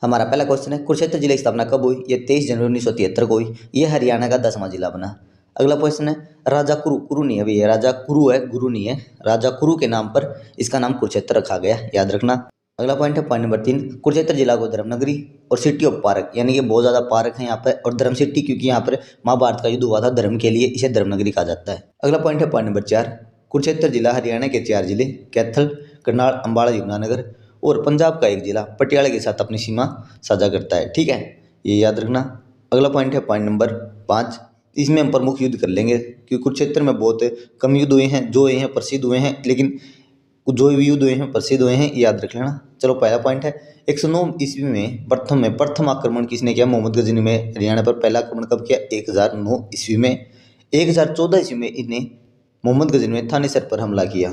हमारा पहला क्वेश्चन है, कुरुक्षेत्र जिले की स्थापना कब हुई? ये 23 जनवरी 1973 को हुई। ये हरियाणा का 10वां जिला बना। अगला क्वेश्चन है, राजा कुरु, कुरु नहीं है भैया, राजा कुरु है, गुरु नहीं है। राजा कुरु के नाम पर इसका नाम कुरुक्षेत्र रखा गया, याद रखना। अगला पॉइंट है पॉइंट नंबर 3, कुरुक्षेत्र जिला को धर्म नगरी और सिटी ऑफ पार्क, यानी कि बहुत ज्यादा पार्क है यहाँ पर, और धर्म सिटी, क्योंकि यहाँ पर महाभारत का युद्ध हुआ था धर्म के लिए, इसे धर्म नगरी कहा जाता है। अगला पॉइंट है पॉइंट नंबर 4, कुरुक्षेत्र जिला हरियाणा के 4 जिले कैथल, करनाल, अम्बाला, यमुनानगर और पंजाब का एक जिला पटियाला के साथ अपनी सीमा साझा करता है। ठीक है, ये याद रखना। अगला पॉइंट है पॉइंट नंबर 5, इसमें हम प्रमुख युद्ध कर लेंगे क्योंकि कुरुक्षेत्र में बहुत कम युद्ध हुए हैं, जो हुए हैं प्रसिद्ध हुए हैं, लेकिन जो भी युद्ध हुए हैं प्रसिद्ध हुए हैं, याद रख लेना। चलो पहला पॉइंट है, 109 ईस्वी में प्रथम आक्रमण किसने किया? मोहम्मद गजनी में हरियाणा पर पहला आक्रमण कब किया? 1009 ईस्वी में। 1014 ईस्वी में इन्हें मोहम्मद गजनी ने थानेसर पर हमला किया।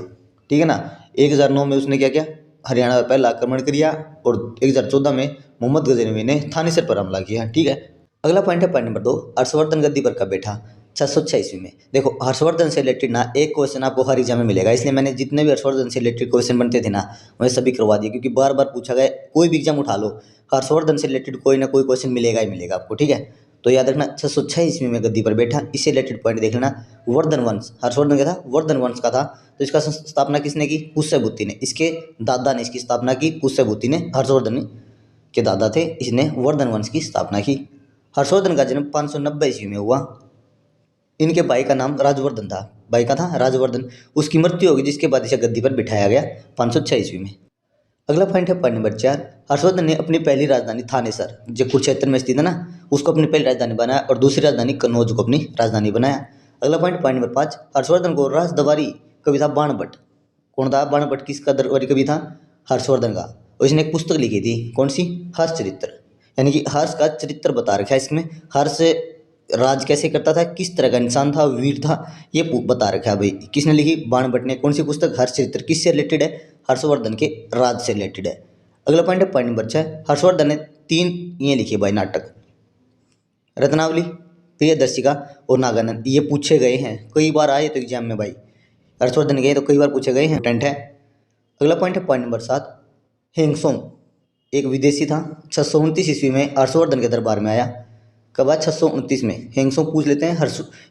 ठीक है ना, 1009 में उसने क्या किया? हरियाणा पर पहला आक्रमण किया, और 1014 में मोहम्मद गजनवी ने थानेसर पर हमला किया। ठीक है, अगला पॉइंट है पॉइंट नंबर 2, हर्षवर्धन गद्दी पर कब बैठा? 606 ईस्वी में। देखो हर्षवर्धन से रिलेटेड ना एक क्वेश्चन आपको हर एग्जाम में मिलेगा, इसलिए मैंने जितने भी हर्षवर्धन से रिलेटेड क्वेश्चन बनते थे ना, मैं सभी करवा दिए, क्योंकि बार बार पूछा गया, कोई भी एग्जाम उठा लो, हर्षवर्धन से रिलेटेड कोई ना कोई क्वेश्चन मिलेगा ही मिलेगा आपको। ठीक है, तो याद रखना 606 ईस्वी में गद्दी पर बैठा। इससे रिलेटेड पॉइंट देख लेना। वर्धन वंश, हर्षवर्धन का था, वर्धन वंश का था, तो इसका स्थापना किसने की? पुष्यभूति ने। इसके दादा ने इसकी स्थापना की, पुष्यभूति ने, हर्षवर्धन के दादा थे, इसने वर्धन वंश की स्थापना की। हर्षवर्धन का जन्म 590 ईस्वी में हुआ। इनके भाई का नाम राजवर्धन था, भाई का था राजवर्धन। उसकी मृत्यु होगी, जिसके बाद इसे गद्दी पर बिठाया गया 506 ईस्वी में। अगला पॉइंट है पॉइंट नंबर 4, हर्षवर्धन ने अपनी पहली राजधानी थानेसर, जो कुरुक्षेत्र में स्थित है ना, उसको अपनी पहली राजधानी बनाया, और दूसरी राजधानी कन्नौज को अपनी राजधानी बनाया। अगला पॉइंट पॉइंट नंबर 5, हर्षवर्धन को राजदरबारी कवि था बाणभट्ट। कौन था बाणभट्ट? किसका दरबारी कवि था? हर्षवर्धन का। और इसने एक पुस्तक लिखी थी, कौन सी? हर्ष चरित्र, यानी कि हर्ष का चरित्र बता रखा है इसमें। हर्ष राज कैसे करता था, किस तरह का इंसान था, वीर था, ये बता रखा है भाई। किसने लिखी? बाणभट्ट ने। कौन सी पुस्तक? हर्ष चरित्र। किससे रिलेटेड है? हर्षवर्धन के राज से रिलेटेड है। अगला पॉइंट है पॉइंट नंबर 6, हर्षवर्धन ने 3 ये लिखे भाई नाटक, रत्नावली, प्रियदर्शिका और नागानंद। ये पूछे गए हैं, कई बार आए तो एग्जाम में भाई, हर्षवर्धन गए तो कई बार पूछे गए हैं, टेंट है। अगला पॉइंट है पॉइंट नंबर 7, हेंगसोंग एक विदेशी था, 629 ईस्वी में हर्षवर्धन के दरबार में आया। कब आया? 629 में। हेंगसोंग पूछ लेते हैं,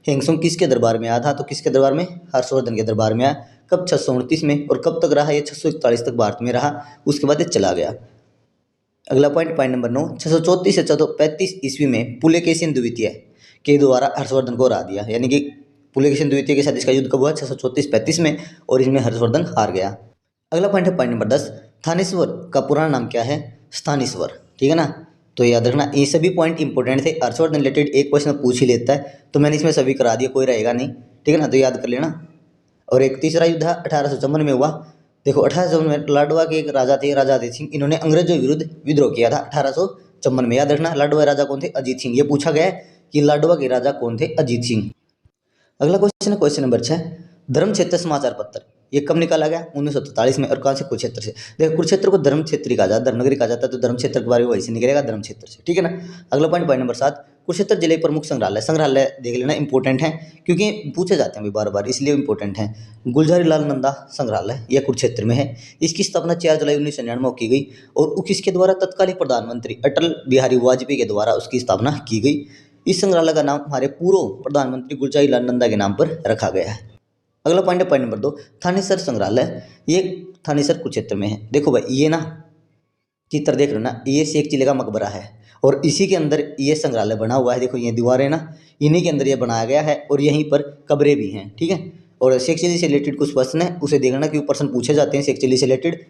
हेंगसोंग किसके दरबार में आया था? तो किसके दरबार में? हर्षवर्धन के दरबार में आया। कब? 629 में। और कब तक रहा ये? 641 तक भारत में रहा, उसके बाद ये चला गया। अगला पॉइंट पॉइंट नंबर 9, 634 से 635 ईस्वी में पुलकेशिन द्वितीय के द्वारा हर्षवर्धन को हरा दिया, यानी कि पुलकेशिन द्वितीय के साथ इसका युद्ध कब हुआ? 634-35 में, और इसमें हर्षवर्धन हार गया। अगला पॉइंट है पॉइंट नंबर 10, थानेश्वर का पुराना नाम क्या है? स्थानेश्वर। ठीक है ना, तो याद रखना, ये सभी पॉइंट इंपॉर्टेंट थे। हर्षवर्धन रिलेटेड एक क्वेश्चन पूछ ही लेता है, तो मैंने इसमें सभी करा दिया, कोई रहेगा नहीं। ठीक है ना, तो याद कर लेना। और एक तीसरा युद्ध 1854 में हुआ। देखो 1854 में लाडवा के एक राजा थे, राजा अजीत सिंह, इन्होंने अंग्रेजों के विरुद्ध विद्रोह किया था 1854 में। याद रखना, लाडवा राजा कौन थे? अजीत सिंह। ये पूछा गया है कि लाडवा के राजा कौन थे? अजीत सिंह। अगला क्वेश्चन है क्वेश्चन नंबर 6, धर्म क्षेत्र समाचार पत्र, ये कब निकाला गया? 1943 में। और कहाँ से? कुरुक्षेत्र से। देखो कुरुक्षेत्र को धर्म क्षेत्र कहा जाता है, धर्मनगरी कहा जाता है, तो धर्म क्षेत्र के बारे में वही से निकलेगा, धर्म क्षेत्र से। ठीक है ना। अगला पॉइंट पॉइंट नंबर 7, कुरुक्षेत्र जिले प्रमुख संग्रहालय, संग्रहालय देख लेना, इंपॉर्टेंट है क्योंकि पूछे जाते हैं बार बार, इसलिए इंपॉर्टेंट है। गुलजारी लाल नंदा संग्रहालय, यह कुरुक्षेत्र में है। इसकी स्थापना 4 जुलाई 1999 को की गई, और किसके द्वारा? तत्कालीन प्रधानमंत्री अटल बिहारी वाजपेयी के द्वारा उसकी स्थापना की गई। इस संग्रहालय का नाम हमारे पूर्व प्रधानमंत्री गुलजारी लाल नंदा के नाम पर रखा गया है। अगला पॉइंट है पॉइंट नंबर 2, थानेसर संग्रहालय, ये थानेसर कुरुक्षेत्र में है। देखो भाई ये ना चित्र देख लो ना, ये शेख चिल्ले का मकबरा है, और इसी के अंदर ये संग्रहालय बना हुआ है। देखो ये दीवारें ना, इन्हीं के अंदर ये बनाया गया है, और यहीं पर कब्रें भी हैं। ठीक है, और शेख चिल्ली से रिलेटेड कुछ प्रश्न है, उसे देखना, क्योंकि प्रश्न पूछे जाते हैं शेख चिल्ली से रिलेटेड।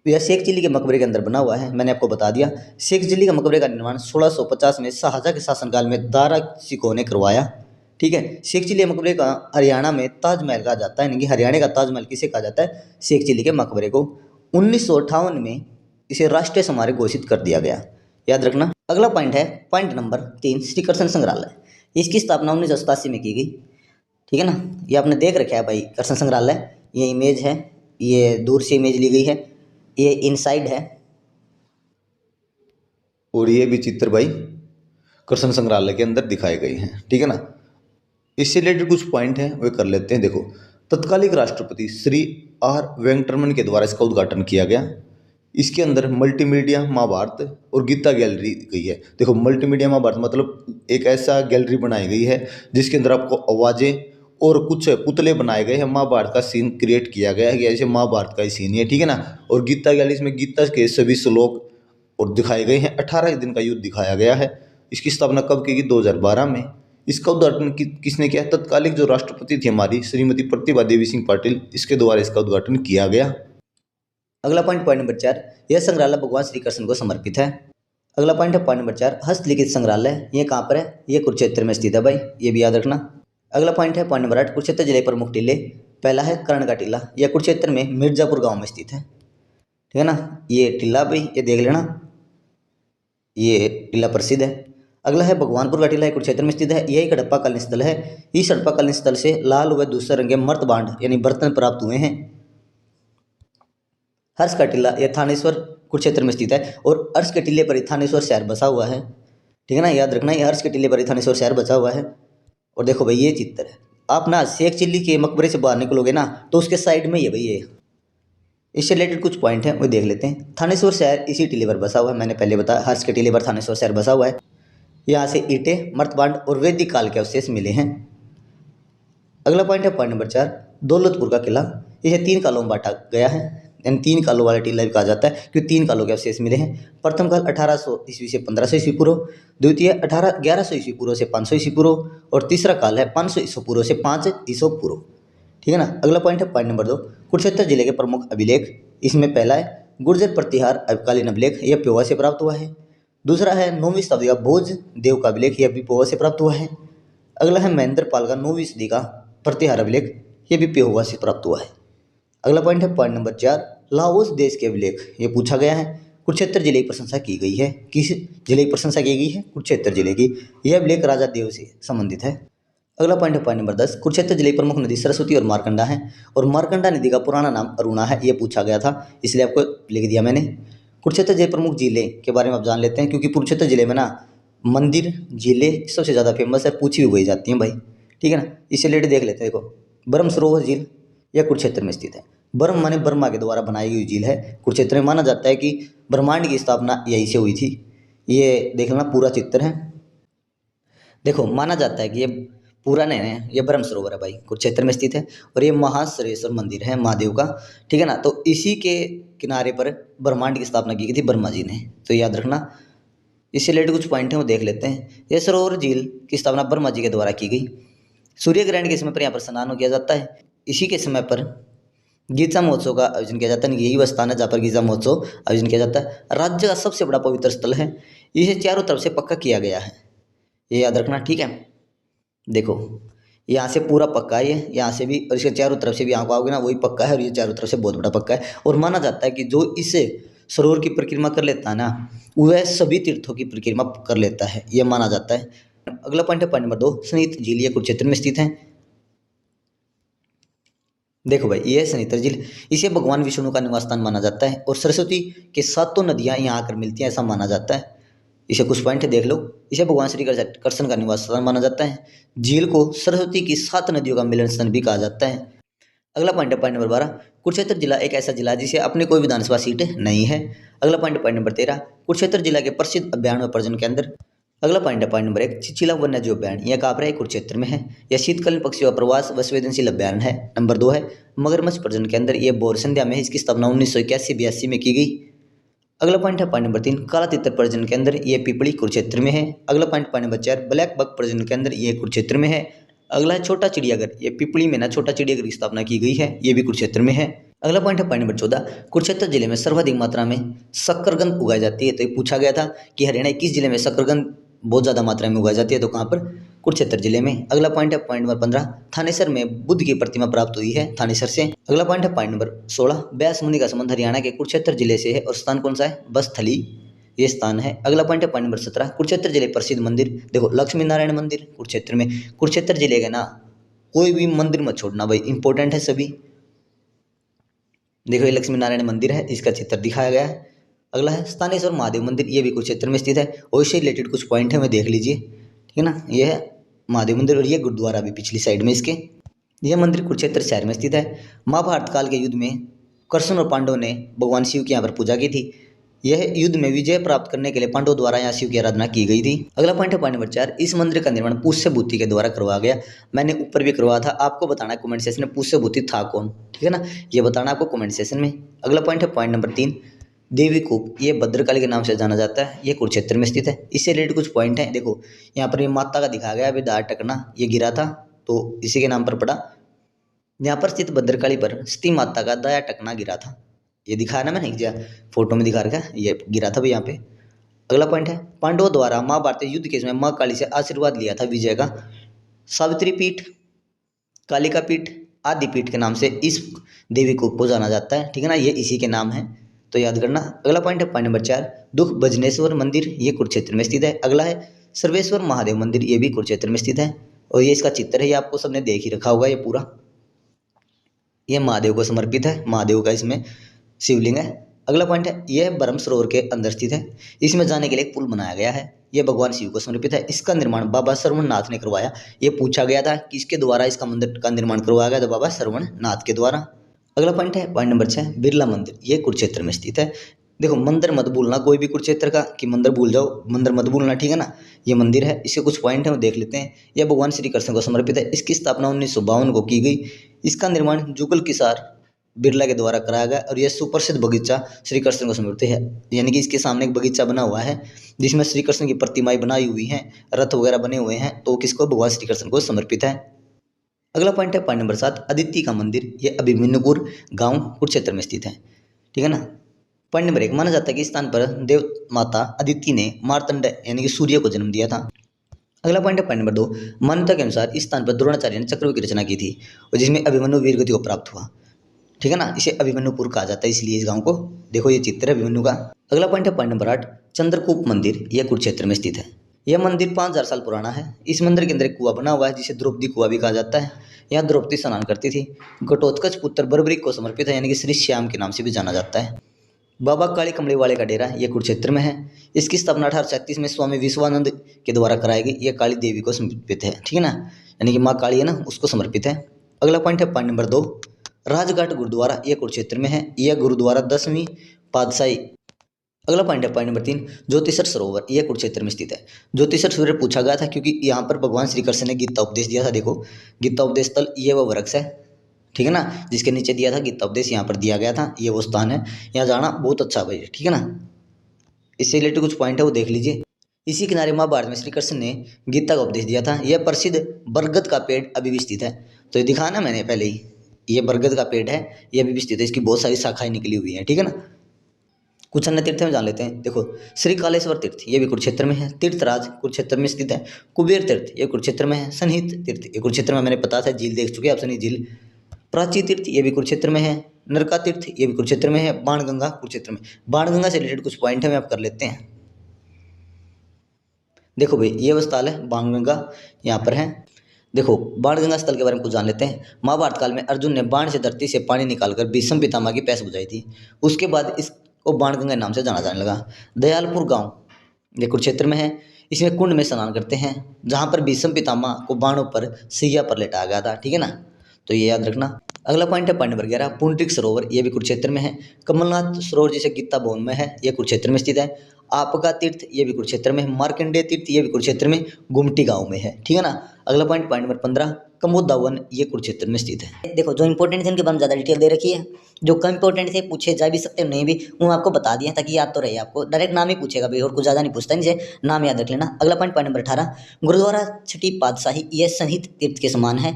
यह शेख चिल्ली के मकबरे के अंदर बना हुआ है, मैंने आपको बता दिया। शेख चिल्ली का मकबरे का निर्माण 1650 में शाहजहां के शासनकाल में दारा सिकोह ने करवाया। ठीक है, शेख चिल्ली मकबरे का हरियाणा में ताजमहल कहा जाता है, यानी कि हरियाणा का ताजमहल किसे कहा जाता है? शेख चिल्ली के मकबरे को। 1958 में इसे राष्ट्रीय स्मारक घोषित कर दिया गया, याद रखना। अगला पॉइंट है पॉइंट नंबर 3, श्री कृष्ण संग्रहालय, इसकी स्थापना 1987 में की गई। ठीक है ना, ये आपने देख रखा है भाई कृष्ण संग्रहालय, ये इमेज है, ये दूर से इमेज ली गई है, ये इनसाइड है, और ये भी चित्र भाई कृष्ण संग्रहालय के अंदर दिखाए गए हैं। ठीक है ना, इससे रिलेटेड कुछ पॉइंट हैं वे कर लेते हैं। देखो तत्कालीन राष्ट्रपति श्री आर वेंकटरमन के द्वारा इसका उद्घाटन किया गया। इसके अंदर मल्टीमीडिया महाभारत और गीता गैलरी गई है। देखो मल्टीमीडिया महाभारत मतलब एक ऐसा गैलरी बनाई गई है जिसके अंदर आपको आवाज़ें और कुछ पुतले बनाए गए हैं, महाभारत का सीन क्रिएट किया गया है कि ऐसे महाभारत का ही सीन है, ठीक है ना। और गीता गैलरी इसमें गीता के सभी श्लोक और दिखाए गए हैं। 18 दिन का युद्ध दिखाया गया है। इसकी स्थापना कब की गई? 2012 में। इसका उद्घाटन किसने किया? तत्कालिक जो राष्ट्रपति थी हमारी श्रीमती प्रतिभा देवी सिंह पाटिल, इसके द्वारा इसका उद्घाटन किया गया। अगला पॉइंट नंबर 4, यह संग्रहालय भगवान श्री कृष्ण को समर्पित है। अगला पॉइंट है पॉइंट नंबर 4, हस्तलिखित संग्रहालय। ये कहाँ पर है? ये कुरुक्षेत्र में स्थित है भाई, ये भी याद रखना। अगला पॉइंट है पॉइंट नंबर 8, कुरुक्षेत्र जिले प्रमुख टीले। पहला है कर्ण का टीला, यह कुरुक्षेत्र में मिर्जापुर गांव में स्थित है, ठीक है ना। ये टीला भाई ये देख लेना, ये टीला प्रसिद्ध है। अगला है भगवानपुर का टीला, कुरुक्षेत्र में स्थित है। यह एक हड़प्पाकालीन स्थल है। इस हड़प्पाकालीन स्थल से लाल व दूसरे रंग के मर्तबांड यानी बर्तन प्राप्त हुए हैं। हर्ष का टीला यह थानेश्वर कुरुक्षेत्र में स्थित है और हर्ष के टीले पर ही थानेश्वर शहर बसा हुआ है, ठीक है ना। याद रखना ये हर्ष के टीले पर ही थानेश्वर शहर बसा हुआ है। और देखो भाई ये चित्र है, आप ना शेख चिल्ली के मकबरे से बाहर निकलोगे ना तो उसके साइड में ही है भाई ये। इससे रिलेटेड कुछ पॉइंट हैं वो देख लेते हैं। थानेश्वर शहर इसी टीले पर बसा हुआ है, मैंने पहले बताया हर्ष के टीले पर थानेश्वर शहर बसा हुआ है। यहाँ से ईंटें, मर्तबांड और वैदिक काल के अवशेष मिले हैं। अगला पॉइंट है पॉइंट नंबर 4, दौलतपुर का किला। इसे 3 कालों में बांटा गया है, यानी 3 कालों वाला टीला भी कहा जाता है क्योंकि 3 कालों के अवशेष मिले हैं। प्रथम काल 1800 ईस्वी से 1500 ईस्वी पूर्व, द्वितीय 1100 ईस्वी पूर्व से 500 ईस्वी पूर्व और तीसरा काल है 500 ईस्वी पूर्व से 5 ईस्वी पूर्व, ठीक है ना। अगला पॉइंट है पॉइंट नंबर 2, कुरुक्षेत्र जिले के प्रमुख अभिलेख। इसमें पहला है गुर्जर प्रतिहार कालीन अभिलेख, यह प्योवा से प्राप्त हुआ है। दूसरा है 9वीं शताब्दी का भोज देव का अभिलेख, यह भी प्योवा से प्राप्त हुआ है। अगला है महेंद्र पाल का 9वीं सदी का प्रतिहार अभिलेख, यह भी प्योवा से प्राप्त हुआ है। अगला पॉइंट है पॉइंट नंबर 4, लाओस देश के अभिलेख। ये पूछा गया है। कुरुक्षेत्र जिले की प्रशंसा की गई है। किस जिले की प्रशंसा की गई है? कुरुक्षेत्र जिले की। यह अभिलेख राजा देव से संबंधित है। अगला पॉइंट है पॉइंट नंबर 10, कुरुक्षेत्र जिले की प्रमुख नदी सरस्वती और मारकंडा है और मारकंडा नदी का पुराना नाम अरुणा है। यह पूछा गया था इसलिए आपको लिख दिया मैंने। कुरुक्षेत्र जिले प्रमुख जिले के बारे में आप जान लेते हैं क्योंकि कुरुक्षेत्र जिले में ना मंदिर जिले सबसे ज़्यादा फेमस है, पूछी हुई जाती हैं भाई, ठीक है ना। इससे रिलेटेड देख लेते हैं। देखो ब्रह्म सरोवर झील यह कुरुक्षेत्र में स्थित है। ब्रह्म माने ब्रह्मा के द्वारा बनाई गई झील है। कुरुक्षेत्र में माना जाता है कि ब्रह्मांड की स्थापना यहीं से हुई थी। ये देख लेना पूरा चित्र है। देखो माना जाता है कि ये पूरा नहीं है, ये ब्रह्म सरोवर है भाई, कुरुक्षेत्र में स्थित है और ये महासरेश्वर मंदिर है महादेव का, ठीक है ना। तो इसी के किनारे पर ब्रह्मांड की स्थापना की गई थी ब्रह्मा जी ने, तो याद रखना। इससे रिलेटेड कुछ पॉइंट हैं वो देख लेते हैं। यह सरोवर झील की स्थापना ब्रह्मा जी के द्वारा की गई। सूर्य ग्रहण के समय पर यहाँ पर स्नान किया जाता है। इसी के समय पर गीता महोत्सव का आयोजन किया जाता है। यही वह स्थान है जहाँ पर गीता महोत्सव आयोजन किया जाता है। राज्य का सबसे बड़ा पवित्र स्थल है। इसे चारों तरफ से पक्का किया गया है, ये याद रखना, ठीक है। देखो यहाँ से पूरा पक्का है ये, यहाँ से भी और इसके चारों तरफ से भी यहाँ को आओगे ना वही पक्का है और ये चारों तरफ से बहुत बड़ा पक्का है। और माना जाता है कि जो इस सरोवर की परिक्रमा कर लेता है ना वह सभी तीर्थों की परिक्रमा कर लेता है, ये माना जाता है। अगला पॉइंट है पॉइंट नंबर 2, स्नित झील ये कुरुक्षेत्र में स्थित है। देखो भाई ये सनितर झील, इसे भगवान विष्णु का निवास स्थान माना जाता है और सरस्वती के 7 नदियाँ यहाँ आकर मिलती हैं ऐसा माना जाता है। इसे कुछ पॉइंट देख लो। इसे भगवान श्री कृष्ण का निवास स्थान माना जाता है। झील को सरस्वती की 7 नदियों का मिलन स्थान भी कहा जाता है। अगला पॉइंट है पॉइंट नंबर 12, कुरुक्षेत्र जिला एक ऐसा जिला जिसे अपनी कोई विधानसभा सीट नहीं है। अगला पॉइंट नंबर 13, कुरुक्षेत्र जिला के प्रसिद्ध अभ्यारण व पर्यटन केंद्र। अगला पॉइंट है पॉइंट नंबर 1, चिचिला वन्यजीव अभ्यारण, यह कहाँ पर है? कुरुक्षेत्र में है। यह शीतकालीन पक्षियों का प्रवास व संवेदनशील अभ्यारण है। नंबर 2 है मगरमच्छ प्रजनन केंद्र, यह बोरसंध्या में है। इसकी स्थापना 1981-82 में की गई। अगला पॉइंट है पॉइंट नंबर 3, काला तितर प्रजनन केंद्र, यह पिपली कुरुक्षेत्र में है। अगला पॉइंट नंबर 4, ब्लैक बक प्रजनन केंद्र, यह कुरुक्षेत्र में है। अगला है छोटा चिड़ियाघर, ये पिपली में ना छोटा चिड़ियाघर की स्थापना की गई है, ये भी कुरुक्षेत्र में है। अगला पॉइंट है पॉइंट नंबर 14, कुरुक्षेत्र जिले में सर्वाधिक मात्रा में शकरकंद उगाई जाती है। तो ये पूछा गया था कि हरियाणा किस जिले में शकरकंद बहुत ज़्यादा मात्रा में उगाई जाती है, तो कहाँ पर? कुरुक्षेत्र जिले में। अगला पॉइंट है पॉइंट नंबर 15, थानेसर में बुद्ध की प्रतिमा प्राप्त हुई है थानेसर से। अगला पॉइंट है पॉइंट नंबर 16, ब्यास मुनि का संबंध हरियाणा के कुरुक्षेत्र जिले से है और स्थान कौन सा है? बस्थली ये स्थान है। अगला पॉइंट है पॉइंट नंबर 17, कुरुक्षेत्र जिले प्रसिद्ध मंदिर। देखो लक्ष्मी नारायण मंदिर कुरुक्षेत्र में। कुरुक्षेत्र जिले का ना कोई भी मंदिर मत छोड़ना भाई, इंपॉर्टेंट है सभी। देखो ये लक्ष्मी नारायण मंदिर है, इसका चित्र दिखाया गया है। अगला है स्थानेश्वर महादेव मंदिर, ये भी कुरुक्षेत्र में स्थित है और इससे रिलेटेड कुछ पॉइंट है मैं देख लीजिए, ठीक है ना। ये है महादेव मंदिर और ये गुरुद्वारा भी पिछली साइड में इसके। यह मंदिर कुरुक्षेत्र शहर में स्थित है। महाभारत काल के युद्ध में कृष्ण और पांडवों ने भगवान शिव की यहाँ पर पूजा की थी। यह युद्ध में विजय प्राप्त करने के लिए पांडवों द्वारा यहाँ शिव की आराधना की गई थी। अगला पॉइंट है पॉइंट नंबर 4, इस मंदिर का निर्माण पुष्यभूति के द्वारा करवाया गया। मैंने ऊपर भी करवाया था, आपको बताना है कमेंट सेक्शन में पुष्यभूति था कौन, ठीक है ना, ये बताना आपको कमेंट सेक्शन में। अगला पॉइंट है पॉइंट नंबर 3, देवी कूप, ये भद्रकाली के नाम से जाना जाता है, ये कुरुक्षेत्र में स्थित है। इससे रिलेटेड कुछ पॉइंट हैं, देखो यहाँ पर ये माता का दिखाया गया, अभी दार टकना ये गिरा था तो इसी के नाम पर पड़ा। यहाँ पर स्थित भद्रकाली पर सती माता का दाया टकना गिरा था, ये दिखाया ना मैंने, फोटो में दिखा रखा है, ये गिरा था भाई यहाँ पे। अगला पॉइंट है पांडवों द्वारा महाभारत युद्ध के समय माँ काली से आशीर्वाद लिया था विजय का। सावित्री पीठ, कालिका पीठ, आदि पीठ के नाम से इस देवी को जाना जाता है, ठीक है ना, ये इसी के नाम है, तो याद करना। अगला पॉइंट है पॉइंट नंबर 4, दुख भजनेश्वर मंदिर, ये कुरुक्षेत्र में स्थित है। अगला है सर्वेश्वर महादेव मंदिर, ये भी कुरुक्षेत्र में स्थित है, और ये इसका चित्र है, ये आपको सबने देख ही रखा होगा, ये पूरा ये महादेव को समर्पित है, महादेव का इसमें शिवलिंग है। अगला पॉइंट है यह ब्रह्म सरोवर के अंदर स्थित है, इसमें जाने के लिए एक पुल बनाया गया है, यह भगवान शिव को समर्पित है। इसका निर्माण बाबा श्रवणनाथ ने करवाया। ये पूछा गया था किसके द्वारा इसका मंदिर का निर्माण करवाया गया, तो बाबा श्रवणनाथ के द्वारा। अगला पॉइंट है पॉइंट नंबर 6, बिरला मंदिर, ये कुरुक्षेत्र में स्थित है। देखो मंदिर मत भूलना कोई भी कुरुक्षेत्र का, कि मंदिर भूल जाओ, मंदिर मत भूलना, ठीक है ना। ये मंदिर है, इसके कुछ पॉइंट है वो देख लेते हैं। यह भगवान श्री कृष्ण को समर्पित है। इसकी स्थापना 1952 को की गई। इसका निर्माण जुगल किसार बिरला के द्वारा कराया गया, और यह सुप्रसिद्ध बगीचा श्री कृष्ण को समर्पित है, यानी कि इसके सामने एक बगीचा बना हुआ है जिसमें श्री कृष्ण की प्रतिमाएं बनाई हुई हैं, रथ वगैरह बने हुए हैं, तो किसको, भगवान श्री कृष्ण को समर्पित है। अगला पॉइंट है पॉइंट नंबर 7, अदिति का मंदिर, ये अभिमन्युपुर गांव कुरुक्षेत्र में स्थित है, ठीक है ना। पॉइंट नंबर 1, माना जाता है कि इस स्थान पर देव माता अदिति ने मार्तंड यानी कि सूर्य को जन्म दिया था। अगला पॉइंट है पॉइंट नंबर 2, मान्यता के अनुसार इस स्थान पर द्रोणाचार्य ने चक्रव्यूह की रचना की थी, और जिसमें अभिमन्यु वीरगति को प्राप्त हुआ, ठीक है ना। इसे अभिमन्युपुर कहा जाता है, इसलिए इस गांव को, देखो ये चित्र है अभिमन्यु का। अगला पॉइंट है पॉइंट नंबर 8, चंद्रकूप मंदिर, यह कुरुक्षेत्र में स्थित है। यह मंदिर 5000 साल पुराना है। इस मंदिर के अंदर एक कुआं बना हुआ है जिसे द्रौपदी कुआं भी कहा जाता है। यहाँ द्रौपदी स्नान करती थी। घटोत्कच पुत्र बर्बरीक को समर्पित है, यानी कि श्री श्याम के नाम से भी जाना जाता है। बाबा काली कमली वाले का डेरा, यह कुरुक्षेत्र में है। इसकी स्थापना 1836 में स्वामी विश्वानंद के द्वारा कराई गई। यह काली देवी को समर्पित है, ठीक है ना, यानी कि माँ काली है ना, उसको समर्पित है। अगला पॉइंट है पॉइंट नंबर 2, राजघाट गुरुद्वारा, यह कुरुक्षेत्र में है। यह गुरुद्वारा 10वीं पातशाही। अगला पॉइंट है पॉइंट नंबर 3, ज्योतिषर सरोवर, यह कुरुक्षेत्र में स्थित है। ज्योतिषर सरोवर पूछा गया था क्योंकि यहाँ पर भगवान श्री कृष्ण ने गीता उपदेश दिया था। देखो गीता उपदेश स्थल, ये वो वृक्ष है, ठीक है ना, जिसके नीचे दिया था गीता उपदेश, यहाँ पर दिया गया था, ये वो स्थान है। यहाँ जाना बहुत अच्छा भाई, ठीक है ना। इससे रिलेटेड कुछ पॉइंट है वो देख लीजिए। इसी किनारे महाभारत में श्री कृष्ण ने गीता का उपदेश दिया था। यह प्रसिद्ध बरगद का पेड़ अभी भी स्थित है, तो ये दिखाया ना मैंने पहले ही, ये बरगद का पेड़ है, ये अभी भी स्थित है, इसकी बहुत सारी शाखाएं निकली हुई हैं, ठीक है ना। कुछ अन्य तीर्थ में जान लेते हैं। देखो श्री कालेश्वर तीर्थ, ये भी कुरुक्षेत्र में है। तीर्थराज कुरुक्षेत्र में स्थित है। कुबेर तीर्थ, ये कुरुक्षेत्र में है। सनहित तीर्थ, ये कुरुक्षेत्र में, मैंने पता था, झील देख चुके हैं आप, सनी झील। प्राची तीर्थ, ये भी कुरुक्षेत्र में है। नरका तीर्थ, ये भी कुरुक्षेत्र में है। बाणगंगा कुरुक्षेत्र में। बाणगंगा से रिलेटेड कुछ पॉइंट है मैं आप कर लेते हैं। देखो भाई ये वो स्थल है बाणगंगा, यहाँ पर है। देखो बाणगंगा स्थल के बारे में कुछ जान लेते हैं। महाभारत काल में अर्जुन ने बाण से धरती से पानी निकालकर भीष्म पितामह की प्यास बुझाई थी। उसके बाद इसको बाणगंगा नाम से जाना जाने लगा। दयालपुर गांव, ये कुरुक्षेत्र में है। इसमें कुंड में स्नान करते हैं जहाँ पर भीष्म पितामह को बाणों पर सैया पर लेटाया गया था, ठीक है ना, तो ये याद रखना। अगला पॉइंट है पॉइंट नंबर 11, पुंडरिक सरोवर, ये भी कुरुक्षेत्र में है। कमलनाथ सरोवर जिसे गीता भवन में है, ये कुरुक्षेत्र में स्थित है। आपका तीर्थ, ये भी कुरुक्षेत्र में है। मार्कंडेय तीर्थ, ये भी कुरुक्षेत्र में गुमटी गांव में है, ठीक है ना। अगला पॉइंट पॉइंट नंबर 15, कमोदा वन, ये कुरुक्षेत्र में स्थित है। देखो जो इंपॉर्टेंट थे उनके बारे में ज़्यादा डिटेल दे रखी है, जो कम इंपॉर्टेंट थे पूछे जा भी सकते हैं नहीं भी, वो आपको बता दिया ताकि याद तो रहे। आपको डायरेक्ट नाम ही पूछेगा भाई, और कुछ ज़्यादा नहीं पूछता, इनसे नाम याद रख लेना। अगला पॉइंट पॉइंट नंबर 18, गुरुद्वारा छठी पातशाही, यह सनहित तीर्थ के समान है,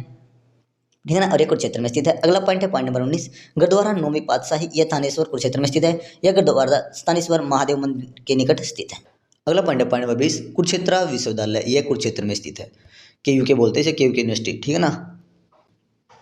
ठीक है ना, और ये कुरुक्षेत्र में स्थित है। अगला पॉइंट है पॉइंट नंबर 19, गुरुद्वारा नौवीं पातशाही, यह थानेश्वर कुरुक्षेत्र में स्थित है। यह गुरुद्वारा स्थानेश्वर महादेव मंदिर के निकट स्थित है। अगला पॉइंट है पॉइंट नंबर 20, कुरुक्षेत्र विश्वविद्यालय, यह कुरुक्षेत्र में स्थित है। केयू के बोलते हैं इसे, केयू की यूनिवर्सिटी, ठीक है ना।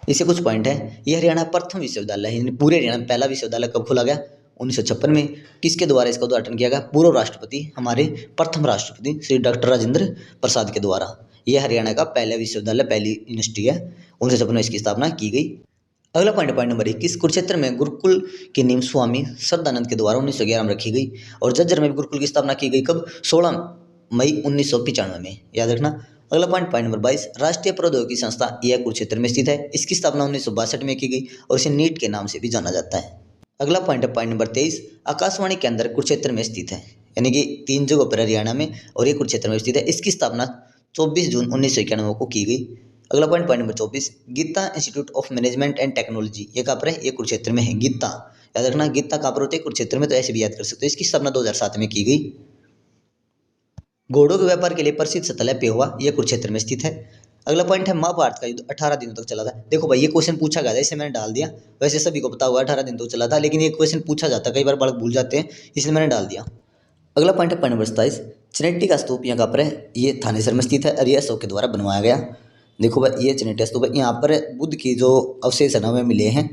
इससे कुछ पॉइंट है। यह हरियाणा प्रथम विश्वविद्यालय है, पूरे हरियाणा में पहला विश्वविद्यालय कब खोला गया, 1956 में। किसके द्वारा इसका उद्घाटन किया गया, पूर्व राष्ट्रपति, हमारे प्रथम राष्ट्रपति श्री डॉक्टर राजेंद्र प्रसाद के द्वारा। यह हरियाणा का पहला विश्वविद्यालय, पहली यूनिवर्सिटी है, 1956 में इसकी स्थापना की गई। अगला पॉइंट पॉइंट नंबर 21, कुरुक्षेत्र में गुरुकुल की नींव स्वामी श्रद्धानंद के द्वारा 1911 में रखी गई, और झज्जर में भी गुरुकुल की स्थापना की गई कब, 16 मई 1995 में, याद रखना। अगला पॉइंट पॉइंट नंबर 22, राष्ट्रीय प्रौद्योगिकी संस्था, यह कुरुक्षेत्र में स्थित है। इसकी स्थापना 1962 में की गई, और इसे नीट के नाम से भी जाना जाता है। अगला पॉइंट है पॉइंट नंबर 23, आकाशवाणी के अंदर कुरुक्षेत्र में स्थित है, यानी कि 3 जगहों पर हरियाणा में और ये कुरुक्षेत्र में स्थित है। इसकी स्थापना 24 जून 1991 को की गई। अगला point point number 24, Geeta institute of management and technology, ये कहाँ पर है? ये कुरुक्षेत्र में है। गीता याद रखना, गीता कहाँ पर होती है? कुरुक्षेत्र में, तो ऐसे भी याद कर सकते हो। इसकी स्थापना 2007 में की गई। घोड़ों के व्यापार के लिए प्रसिद्ध स्थल है पेहोवा, यह कुरुक्षेत्र में स्थित है। अगला पॉइंट है महाभारत का युद्ध 18 दिनों तक चला था। देखो भाई, ये क्वेश्चन पूछा गया था, इसे मैंने डाल दिया। वैसे सभी को पता हुआ 18 दिन तक चला था, लेकिन ये क्वेश्चन पूछा जाता है, कई बार बालक भूल जाते हैं, इसलिए मैंने डाल दिया। अगला पॉइंट है पॉइंट नंबर 27, चनेट्टी का स्तूप यहाँ पर है, ये थानेसर में स्थित है और ये अशोक के द्वारा बनवाया गया। देखो भाई, ये चनेट्टी स्तूप है, यहाँ पर बुद्ध की जो अवशेष है ना वे मिले हैं।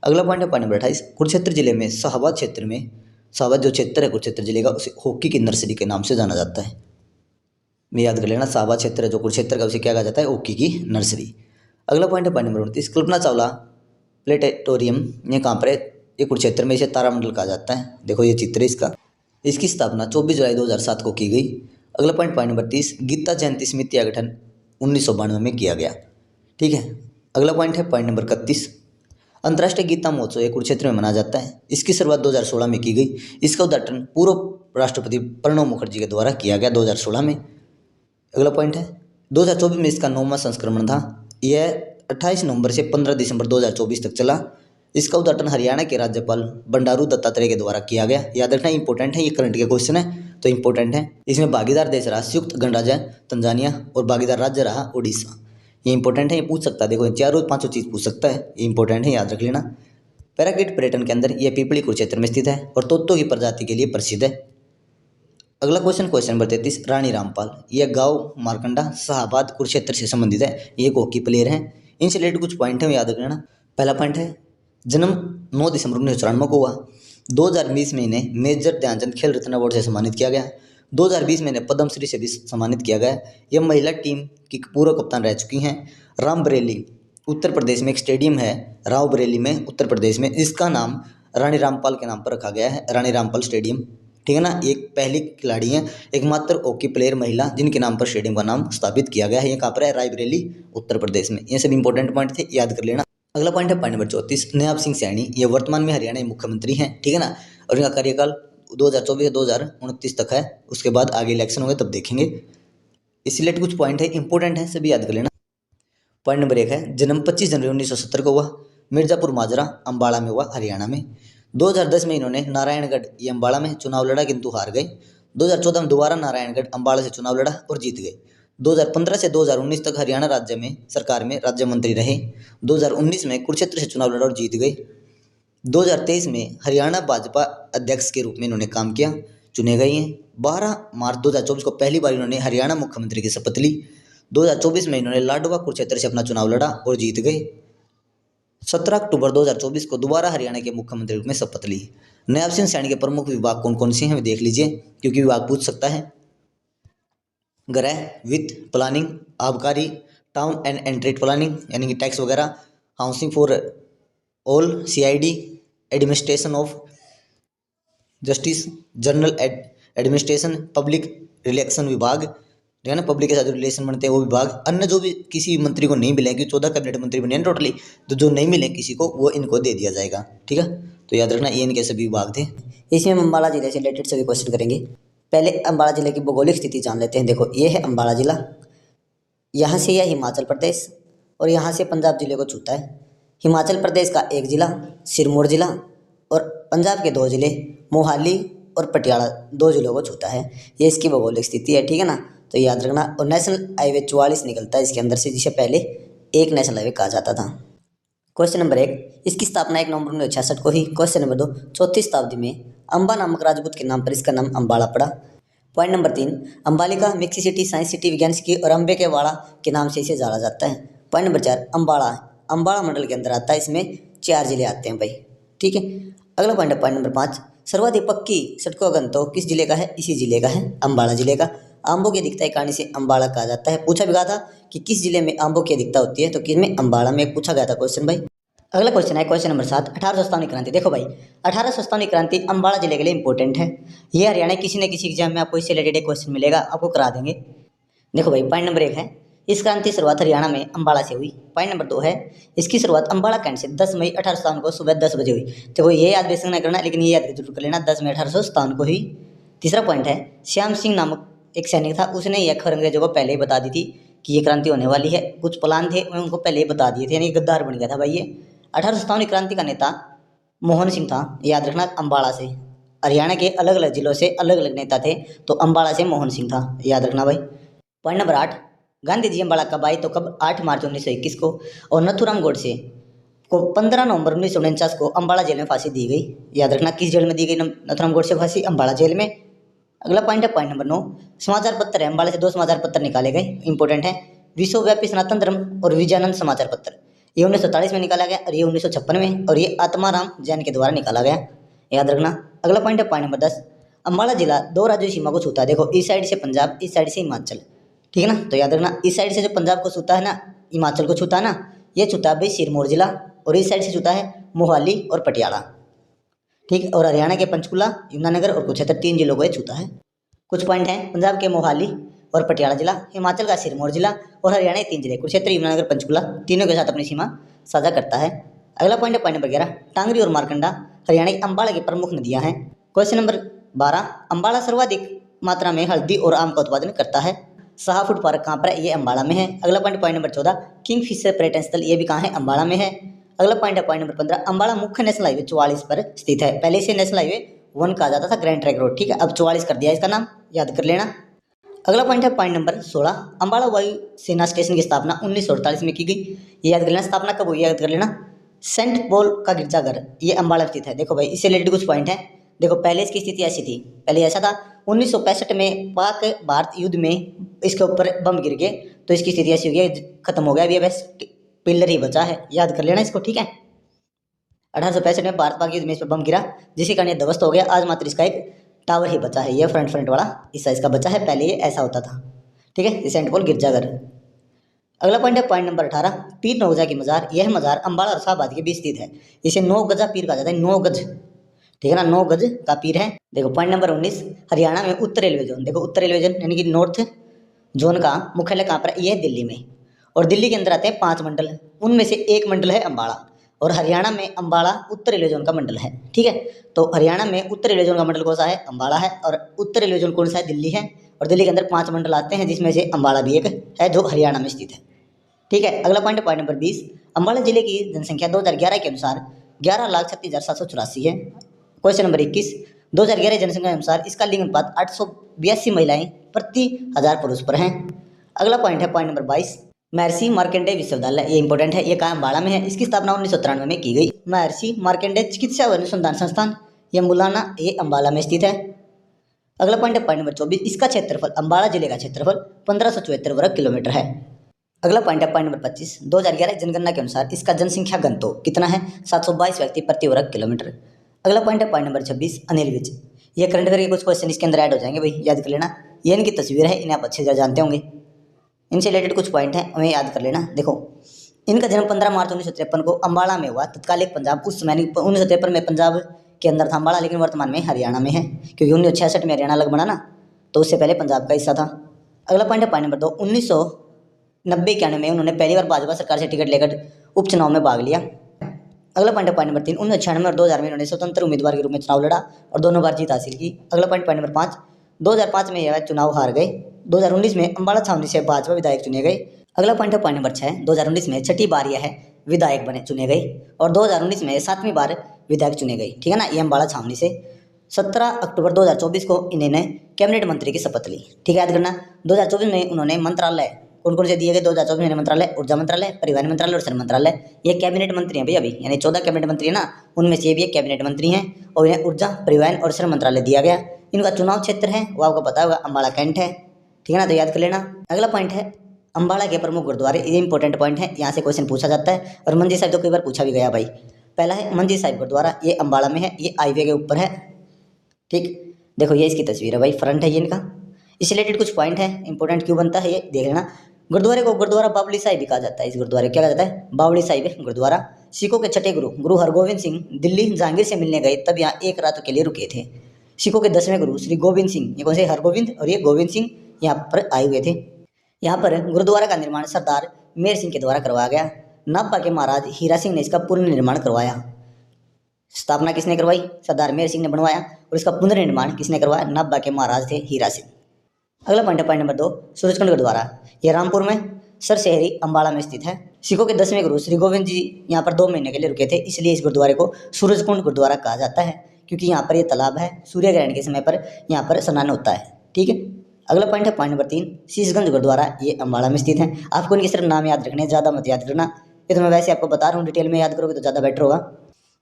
अगला पॉइंट है पॉइंट नंबर 28, कुरुक्षेत्र जिले में शाहबाद क्षेत्र में, शाहबाद जो क्षेत्र है कुरुक्षेत्र जिले का, उसे हॉकी की नर्सरी के नाम से जाना जाता है। मैं याद कर लेना, शाहबाद क्षेत्र है जो कुरुक्षेत्र का, उसे क्या कहा जाता है? हॉकी की नर्सरी। अगला पॉइंट है point number 29, Kalpana Chawla planetarium, ये कहाँ पर है? ये कुरुक्षेत्र में, इसे तारामंडल कहा जाता है। देखो ये चित्र है इसका। इसकी स्थापना 24 जुलाई 2007 को की गई। अगला point point number 30, Gita Jayanti समिति का गठन 1992 में किया गया। ठीक है। अगला पॉइंट है पॉइंट नंबर 31, अंतर्राष्ट्रीय गीता महोत्सव ये कुरुक्षेत्र में मनाया जाता है। इसकी शुरुआत 2016 में की गई। इसका उद्घाटन पूर्व राष्ट्रपति प्रणब मुखर्जी के द्वारा किया गया 2016 में। अगला पॉइंट है 2024 में इसका 9वां संस्करण था। यह 28 नवंबर से 15 दिसंबर 2024 तक चला। इसका उद्घाटन हरियाणा के राज्यपाल बंडारू दत्तात्रेय के द्वारा किया गया। याद रखना, इंपॉर्टेंट है, ये करंट के क्वेश्चन है तो इंपॉर्टेंट है। इसमें भागीदार देश रहा संयुक्त गणराज्य तंजानिया और भागीदार राज्य रहा उड़ीसा। ये इंपॉर्टेंट है, ये पूछ सकता है। देखो चारों पांचों चीज़ पूछ सकता है, ये इंपॉर्टेंट है, याद रख लेना। पैराग्रिड पर्यटन के अंदर यह पीपली कुरुक्षेत्र में स्थित है और तोतों की प्रजाति के लिए प्रसिद्ध है। अगला question question number 33, Rani Rampal, यह गांव मारकंडा शाहबाद कुरुक्षेत्र से संबंधित है। ये एक हॉकी प्लेयर है। इनसे रिलेटेड कुछ पॉइंट है, याद रखना। पहला पॉइंट है जन्म 9 दिसंबर 1994 को हुआ। 2020 में इन्हें मेजर ध्यानचंद खेल रत्न अवार्ड से सम्मानित किया गया। 2020 में इन्हें पद्मश्री से भी सम्मानित किया गया। यह महिला टीम की पूर्व कप्तान रह चुकी हैं। रामबरेली उत्तर प्रदेश में एक स्टेडियम है, रावबरेली में उत्तर प्रदेश में, इसका नाम रानी रामपाल के नाम पर रखा गया है, रानी रामपाल स्टेडियम। ठीक है ना। एक पहली खिलाड़ी हैं, एकमात्र हॉकी प्लेयर महिला जिनके नाम पर स्टेडियम का नाम स्थापित किया गया है। ये कहाँ पर है? रायबरेली उत्तर प्रदेश में। ये सब इंपॉर्टेंट पॉइंट थे, याद कर लेना। अगला पॉइंट है पॉइंट नंबर 34, नयाब सिंह सैनी, ये वर्तमान में हरियाणा के मुख्यमंत्री हैं। ठीक है ना। और इनका कार्यकाल 2024 से 2029 तक है। उसके बाद आगे इलेक्शन होंगे तब देखेंगे। इसलिए कुछ पॉइंट है, इंपॉर्टेंट है, सभी याद कर लेना। पॉइंट नंबर 1 है जन्म 25 जनवरी 1970 को हुआ, मिर्जापुर माजरा अम्बाड़ा में हुआ, हरियाणा में। 2010 में इन्होंने नारायणगढ़ ये अम्बाड़ा में चुनाव लड़ा किंतु हार गए। 2014 में दोबारा नारायणगढ़ अम्बाड़ा से चुनाव लड़ा और जीत गए। 2015 से 2019 तक हरियाणा राज्य में सरकार में राज्य मंत्री रहे। 2019 में कुरुक्षेत्र से चुनाव लड़ा और जीत गए। 2023 में हरियाणा भाजपा अध्यक्ष के रूप में इन्होंने काम किया, चुने गए हैं। 12 मार्च 2024 को पहली बार इन्होंने हरियाणा मुख्यमंत्री की शपथ ली। 2024 में इन्होंने लाडवा कुरुक्षेत्र से अपना चुनाव लड़ा और जीत गए। 17 अक्टूबर 2024 को दोबारा हरियाणा के मुख्यमंत्री रूप में शपथ ली। नयाब सिंह सैनी के प्रमुख विभाग कौन कौन से हैं देख लीजिए, क्योंकि विभाग पूछ सकता है। गृह, वित्त, प्लानिंग, आबकारी, टाउन एंड एंट्रेट प्लानिंग यानी कि टैक्स वगैरह, housing for all, CID, administration of justice, general administration, public relation विभाग, है ना, पब्लिक के साथ रिलेशन बनते हैं वो विभाग। अन्य जो भी किसी मंत्री को नहीं मिलेंगे, 14 कैबिनेट मंत्री बने हैं टोटली, तो जो नहीं मिले किसी को वो इनको दे दिया जाएगा। ठीक है, तो याद रखना ये इनके सभी विभाग थे। इसमें हम अम्बाला जिले से रिलेटेड सभी क्वेश्चन करेंगे। पहले अम्बाला जिले की भौगोलिक स्थिति जान लेते हैं। देखो ये है अम्बाला जिला, यहाँ से यह हिमाचल प्रदेश और यहाँ से पंजाब जिले को छूता है। हिमाचल प्रदेश का एक जिला सिरमौर जिला और पंजाब के 2 जिले मोहाली और पटियाला 2 जिलों को छूता है। ये इसकी भौगोलिक स्थिति है। ठीक है ना, तो याद रखना। और नेशनल हाईवे 44 निकलता है इसके अंदर से, जिसे पहले एक नेशनल हाईवे कहा जाता था। क्वेश्चन नंबर 1, इसकी स्थापना 1 नवंबर 1966 को हुई। क्वेश्चन नंबर 2, 4वीं शताब्दी में अम्बा नामक राजपूत के नाम पर इसका नाम अम्बाड़ा पड़ा। Point number 3, Ambalika, mixie city, science city, विज्ञान सिटी और अम्बे के वाड़ा के नाम से इसे जाना जाता है। पॉइंट नंबर 4, अम्बाड़ा मंडल के अंदर आता है। इसमें 4 जिले आते हैं भाई। ठीक है। अगला पॉइंट है पॉइंट नंबर 5, सर्वाधिक पक्की सड़कों का घनत्व किस जिले का है? इसी जिले का है, अम्बाड़ा जिले का। आंबों की अधिकता के कारण से अम्बाड़ा कहा जाता है। पूछा भी गया था कि किस जिले में आंबों की अधिकता होती है, तो किसमें? अम्बाड़ा में पूछा गया था क्वेश्चन भाई। अगला क्वेश्चन है क्वेश्चन नंबर 7, 1857 क्रांति। देखो भाई 1857 क्रांति अम्बाड़ा जिले के लिए इंपॉर्टेंट है। ये हरियाणा किसी न किसी एग्जाम में आपको इससे रिलेटेड एक क्वेश्चन मिलेगा, आपको करा देंगे। देखो भाई पॉइंट नंबर 1 है इस क्रांति की शुरुआत हरियाणा में अम्बाला से हुई। पॉइंट नंबर 2 है, इसकी शुरुआत अम्बाला कैंट से 10 मई 1857 को सुबह 10 बजे हुई। तो ये याद बेसिक नहीं करना, लेकिन ये याद जरूर कर लेना, 10 मई 1857 को हुई। तीसरा पॉइंट है, श्याम सिंह नामक एक सैनिक था, उसने यह खबर अंग्रेजों को पहले ही बता दी थी कि ये क्रांति होने वाली है। कुछ प्लान थे मैं उनको पहले ही बता दिए थे, यानी गद्दार बन गया था भाई ये। 1857 क्रांति का नेता मोहन सिंह था, याद रखना, अम्बाला से। हरियाणा के अलग अलग जिलों से अलग अलग नेता थे, तो अम्बाला से मोहन सिंह था, याद रखना भाई। पॉइंट नंबर 8, गांधी जी अम्बाला कब आए, तो कब, 8 मार्च 1921 को। और नथुराम गोडसे को 15 नवंबर 1949 को अम्बाला जेल में फांसी दी गई। याद रखना, किस जेल में दी गई नथुराम गोडसे फांसी, अम्बाला जेल में। अगला पॉइंट है पॉइंट नंबर 9, समाचार पत्र है, अम्बाला से 2 समाचार पत्र निकाले गए, इंपॉर्टेंट है। विश्वव्यापी सनातन धर्म और विजयानंद समाचार पत्र, ये 1947 में निकाला गया और ये 1956 में, और ये आत्माराम जैन के द्वारा निकाला गया, याद रखना। अगला पॉइंट है पॉइंट नंबर 10, अम्बाला जिला 2 राज्यों की सीमा को छूता है। देखो, इस साइड से पंजाब, इस साइड से हिमाचल, ठीक है ना। तो याद रखना, इस साइड से जो पंजाब को छूता है ना, हिमाचल को छूता है ना, ये छूता है भाई सिरमौर जिला, और इस साइड से छूता है मोहाली और पटियाला, ठीक। और हरियाणा के पंचकुला, यमुनानगर और कुरुक्षेत्र 3 जिलों को ये छूता है। कुछ पॉइंट हैं, पंजाब के मोहाली और पटियाला जिला, हिमाचल का सिरमौर जिला, और हरियाणा के 3 जिले कुरुक्षेत्र, यमुनानगर, पंचकुला, तीनों के साथ अपनी सीमा साझा करता है। अगला पॉइंट है पॉइंट नंबर 11, टांगरी और मारकंडा हरियाणा की अम्बाला की प्रमुख नदियां हैं। क्वेश्चन नंबर 12, अम्बाला सर्वाधिक मात्रा में हल्दी और आम का उत्पादन करता है। शाहफुट पार्क कहाँ पर है, ये अम्बाला में है। अगला पॉइंट नंबर 14, किंग फिशर पर्यटन स्थल, ये भी कहाँ है, अम्बाला में है। अगला पॉइंट है पॉइंट नंबर 15, अम्बाला मुख्य नेशनल हाईवे 44 पर स्थित है। पहले से नेशनल हाईवे 1 कहा जाता था, ग्रैंड ट्रैंक रोड, ठीक है, अब 44 कर दिया इसका नाम, याद कर लेना। अगला पॉइंट है पॉइंट नंबर 16, अम्बाला वायु सेना स्टेशन की स्थापना 1948 में की गई, ये याद कर लेना। स्थापना कब हुई, याद कर लेना। सेंट पॉल का गिरजाघर, ये अम्बाला स्थित है। देखो भाई, इससे रिलेटेड कुछ पॉइंट है। देखो, पहले इसकी स्थिति ऐसी थी, पहले ऐसा था, 1965 में पाक भारत युद्ध में इसके ऊपर बम गिर गए, तो इसकी स्थिति ऐसी हो गई, खत्म हो गया, अभी बस पिलर ही बचा है, याद कर लेना इसको, ठीक है। 1865 में भारत पाक युद्ध में इस पर बम गिरा, जिसके कारण ये ध्वस्त हो गया। आज मात्र इसका एक टावर ही बचा है, ये फ्रंट वाला इस साइज का बचा है, पहले ये ऐसा होता था, ठीक है, सेंट पॉल गिरजाघर। अगला पॉइंट है पॉइंट नंबर 18, पीर नौजा की मजार, यह मजार अम्बाला और शाहबाद के बीच स्थित है। इसे 9 गजा पीर कहा जाता है, 9 गज, ठीक है ना, 9 गज का पीर है। देखो पॉइंट नंबर 19, हरियाणा में उत्तर रेलवे जोन, देखो उत्तर रेलवे जोन यानी कि नॉर्थ जोन का मुख्यालय कहाँ पर है, ये दिल्ली में, और दिल्ली के अंदर आते हैं 5 मंडल, उनमें से एक मंडल है अम्बाला, और हरियाणा में अम्बाला उत्तर रेलवे जोन का मंडल है, ठीक है। तो हरियाणा में उत्तर रेलवे जोन का मंडल कौन सा है, अम्बाला है, और उत्तर रेलवे जोन कौन सा है, दिल्ली है, और दिल्ली के अंदर 5 मंडल आते हैं, जिसमें से अम्बाला भी एक है, जो हरियाणा में स्थित है, ठीक है। अगला पॉइंट है पॉइंट नंबर 20, अम्बाला जिले की जनसंख्या 2011 के अनुसार 11,36,784 है। क्वेश्चन नंबर 21, 2011 जनसंख्या के अनुसार इसका लिंग अनुपात 882 महिलाएं प्रति 1000 पुरुष पर हैं। अगला पॉइंट है पॉइंट नंबर 22, महर्षि मार्कंडेय विश्वविद्यालय, ये इंपॉर्टेंट है, ये कहाँ, अम्बाला में है। इसकी स्थापना 1993 में की गई। महर्षि मार्कंडेय चिकित्सा व अनुसंधान संस्थान, ये मुलाना, ये अम्बाला में स्थित है। अगला पॉइंट है पॉइंट नंबर 24, इसका क्षेत्रफल, अम्बाला जिले का क्षेत्रफल 1574 वर्ग किलोमीटर है। अगला पॉइंट है पॉइंट नंबर 25, 2011 जनगणना के अनुसार इसका जनसंख्या घनत्व कितना है, 722 व्यक्ति प्रति वर्ग किलोमीटर। अगला पॉइंट है पॉइंट नंबर 26, अनिल विज, ये करंट अफेयर के कुछ क्वेश्चन इसके अंदर ऐड हो जाएंगे भाई, याद कर लेना। ये इनकी तस्वीर है, इन्हें आप अच्छे से जानते होंगे, इनसे रिलेटेड कुछ पॉइंट हैं, उन्हें याद कर लेना। देखो, इनका जन्म 15 मार्च 1953 को अम्बाला में हुआ। तत्कालिक पंजाब, उस समय 1953 में पंजाब के अंदर था अम्बाला, लेकिन वर्तमान में हरियाणा में है, क्योंकि 1966 में हरियाणा अलग बना ना, तो उससे पहले पंजाब का हिस्सा था। अगला पॉइंट है पॉइंट नंबर 2, 1990-91 में उन्होंने पहली बार भाजपा सरकार से टिकट लेकर उपचुनाव में भाग लिया। अगला पॉइंट है पॉइंट नंबर 3, 1996 और 2000 में उन्होंने स्वतंत्र उम्मीदवार के रूप में चुनाव लड़ा और दोनों बार जीत हासिल की। अगला पॉइंट नंबर 5, 2005 में यह चुनाव हार गए। 2019 में अम्बाला छावनी से भाजपा विधायक चुने गए। अगला पॉइंट है पॉइंट नंबर 6, 2019 में 6ठी बार यह विधायक चुने गए, और 2019 में 7वीं बार विधायक चुने गए, ठीक है ना, ये अम्बाला छावनी से। 17 अक्टूबर 2024 को इन्होंने कैबिनेट मंत्री की शपथ ली, ठीक है, याद करना। 2024 में उन्होंने मंत्रालय कौन कौन से दिए गए, 2024 में मंत्रालय, ऊर्जा मंत्रालय, परिवहन मंत्रालय और श्रम मंत्रालय, ये कैबिनेट मंत्री हैं भाई अभी, यानी 14 कैबिनेट मंत्री है ना, उनमें से ये भी एक कैबिनेट मंत्री हैं, और इन्हें ऊर्जा, परिवहन और श्रम मंत्रालय दिया गया। इनका चुनाव क्षेत्र है वो आपको पता होगा, अम्बाला कैंट है, ठीक है ना, तो याद कर लेना। अगला पॉइंट है अम्बाला के प्रमुख गुरुद्वारे, ये इंपॉर्टेंट पॉइंट है, यहाँ से क्वेश्चन पूछा जाता है, और मंजी साहिब तो कई बार पूछा भी गया भाई। पहला है मंजी साहिब गुरुद्वारा, ये अम्बाला में है, ये हाईवे के ऊपर है, ठीक। देखो ये इसकी तस्वीर है भाई, फ्रंट है ये इनका। इससे रिलेटेड कुछ पॉइंट है, इंपॉर्टेंट क्यों बनता है ये देख लेना। गुरुद्वारे को गुरुद्वारा बावली साहिब भी कहा जाता है, इस गुरुद्वारे क्या कहा जाता है, बावली साहिब गुरुद्वारा। सिखों के छठे गुरु हरगोविंद सिंह दिल्ली जहांगीर से मिलने गए, तब यहाँ एक रात के लिए रुके थे। सिखों के 10वें गुरु श्री गोविंद सिंह, ये कौन से, हरगोविंद, और ये गोविंद सिंह यहाँ पर आए हुए थे। यहाँ पर गुरुद्वारा का निर्माण सरदार मेहर सिंह के द्वारा करवाया गया। नाभा के महाराज हीरा सिंह ने इसका पुनर्निर्माण करवाया। स्थापना किसने करवाई? सरदार मेहर सिंह ने बनवाया। और इसका पुनर्निर्माण किसने करवाया? नाभा के महाराज थे हीरा सिंह। अगला पॉइंट है पॉइंट नंबर 2, सूरजकुंड गुरुद्वारा। यह रामपुर में सरशहरी अम्बाला में स्थित है। सिखों के 10वें गुरु श्री गोविंद जी यहाँ पर 2 महीने के लिए रुके थे, इसलिए इस गुरुद्वारे को सूरजकुंड गुरुद्वारा कहा जाता है, क्योंकि यहाँ पर ये तालाब है। सूर्य ग्रहण के समय पर यहाँ पर स्नान होता है। ठीक है। अगला पॉइंट है पॉइंट नंबर 3, शीशगंज गुरुद्वारा। ये अम्बाला में स्थित है। आपको इनके सिर्फ नाम याद रखने, ज़्यादा मत याद रखना। ये तो मैं वैसे आपको बता रहा हूँ, डिटेल में याद करोगे तो ज़्यादा बेटर होगा।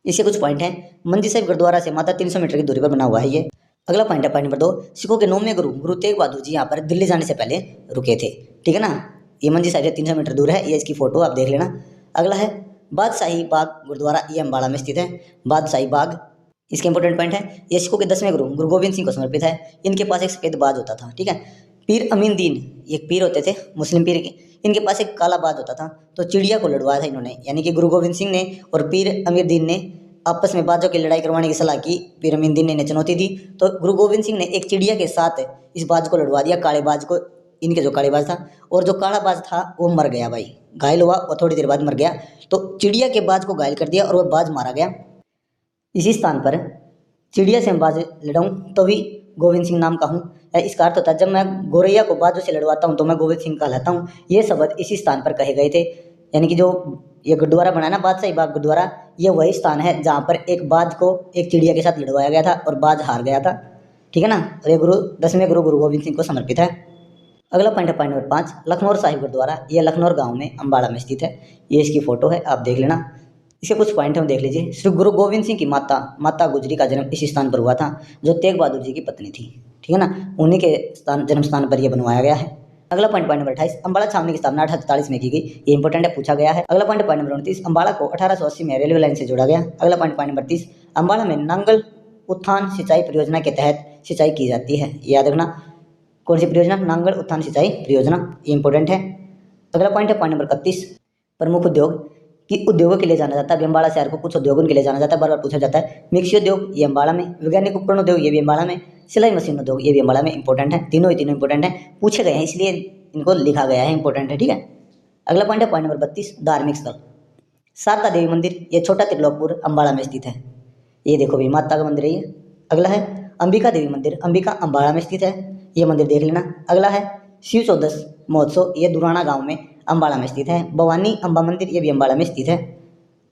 इसके कुछ पॉइंट हैं। मंजी साहिब गुरुद्वारा से मात्र 300 मीटर की दूरी पर बना हुआ है ये। अगला पॉइंट है पॉइंट नंबर 2, सिखों के 9वें गुरु गुरु तेग बहादुर जी यहाँ पर दिल्ली जाने से पहले रुके थे। ठीक है ना। ये मंजी साहिब से 300 मीटर दूर है। ये इसकी फोटो आप देख लेना। अगला है बादशाही बाग गुरुद्वारा। ये अम्बाला में स्थित है, बादशाही बाग। इसके इंपॉर्टेंट पॉइंट है, ये सिखों के 10वें गुरु गुरु गोविंद सिंह को समर्पित है। इनके पास एक सफेद बाज होता था। ठीक है। पीर अमीन दीन, ये पीर होते थे मुस्लिम पीर के, इनके पास एक काला बाज होता था। तो चिड़िया को लड़वाया था इन्होंने, यानी कि गुरु गोविंद सिंह ने और पीर अमीर दीन ने आपस में बाजों की लड़ाई करवाने की सलाह की। पीर अमीन दीन ने इन्हें चुनौती दी, तो गुरु गोविंद सिंह ने एक चिड़िया के साथ इस बाज को लड़वा दिया, काले बाज को। इनके जो काले बाज था और जो काला बाज था वो मर गया भाई, घायल हुआ और थोड़ी देर बाद मर गया। तो चिड़िया के बाज को घायल कर दिया और वह बाज मारा गया। इसी स्थान पर चिड़िया से हम बाज लड़ाऊँ तो भी गोविंद सिंह नाम का हूँ। इसका अर्थ होता है जब मैं गोरैया को बाजों से लड़वाता हूँ तो मैं गोविंद सिंह कहलाता हूँ। ये शब्द इसी स्थान पर कहे गए थे। यानी कि जो ये गुरुद्वारा बना ना बादशाही बाग गुरुद्वारा, ये वही स्थान है जहाँ पर एक बाज को एक चिड़िया के साथ लड़वाया गया था और बाज हार गया था। ठीक है ना। और ये 10वें गुरु गुरु गोविंद सिंह को समर्पित है। अगला पॉइंट है पॉइंट नंबर 5, लखनौर साहिब गुरुद्वारा। ये लखनौर गाँव में अम्बाला में स्थित है। ये इसकी फोटो है, आप देख लेना। इसके कुछ पॉइंट हम देख लीजिए। श्री गुरु गोविंद सिंह की माता गुजरी का जन्म इस स्थान पर हुआ था, जो तेग बहादुर जी की पत्नी थी। ठीक है ना। उन्हीं के जन्म स्थान पर यह बनवाया गया है। अगला पॉइंट नंबर 28, अम्बाला छावनी की स्थापना 1843 में की गई। ये इंपॉर्टेंट है, पूछा गया है। अगला पॉइंट नंबर 29, अम्बाला को 1880 में रेलवे लाइन से जोड़ा गया। अगला पॉइंट नंबर 30, अम्बाला में नांगल उत्थान सिंचाई परियोजना के तहत सिंचाई की जाती है। याद रखना, कौन सी परियोजना? नांगल उत्थान सिंचाई परियोजना। ये इंपॉर्टेंट है। अगला पॉइंट है पॉइंट नंबर 31, प्रमुख उद्योग कि उद्योगों के लिए जाना जाता है। अम्बाला शहर को कुछ उद्योगों के लिए जाना जाता है, बार बार पूछा जाता है। मिक्सी उद्योग, ये अम्बाला में। वैज्ञानिक उपकरण उद्योग, ये भी अम्बाला में। सिलाई मशीन उद्योग, ये भी अम्बाला में। इंपॉर्टेंट है, तीनों इंपॉर्टेंट है, पूछे गए हैं इसलिए इनको लिखा गया है, इंपॉर्टेंट है। ठीक है। अगला पॉइंट है पॉइंट नंबर 32, धार्मिक स्थल। शारदा देवी मंदिर, ये छोटा त्रिलोकपुर अम्बाला में स्थित है। ये देखो भी माता का मंदिर है ये। अगला है अंबिका देवी मंदिर, अंबिका अम्बाला में स्थित है। ये मंदिर देख लेना। अगला है शिव चौदस महोत्सव, ये दुराना गांव में अम्बाला में स्थित है। भवानी अम्बा मंदिर, ये भी अम्बाला में स्थित है।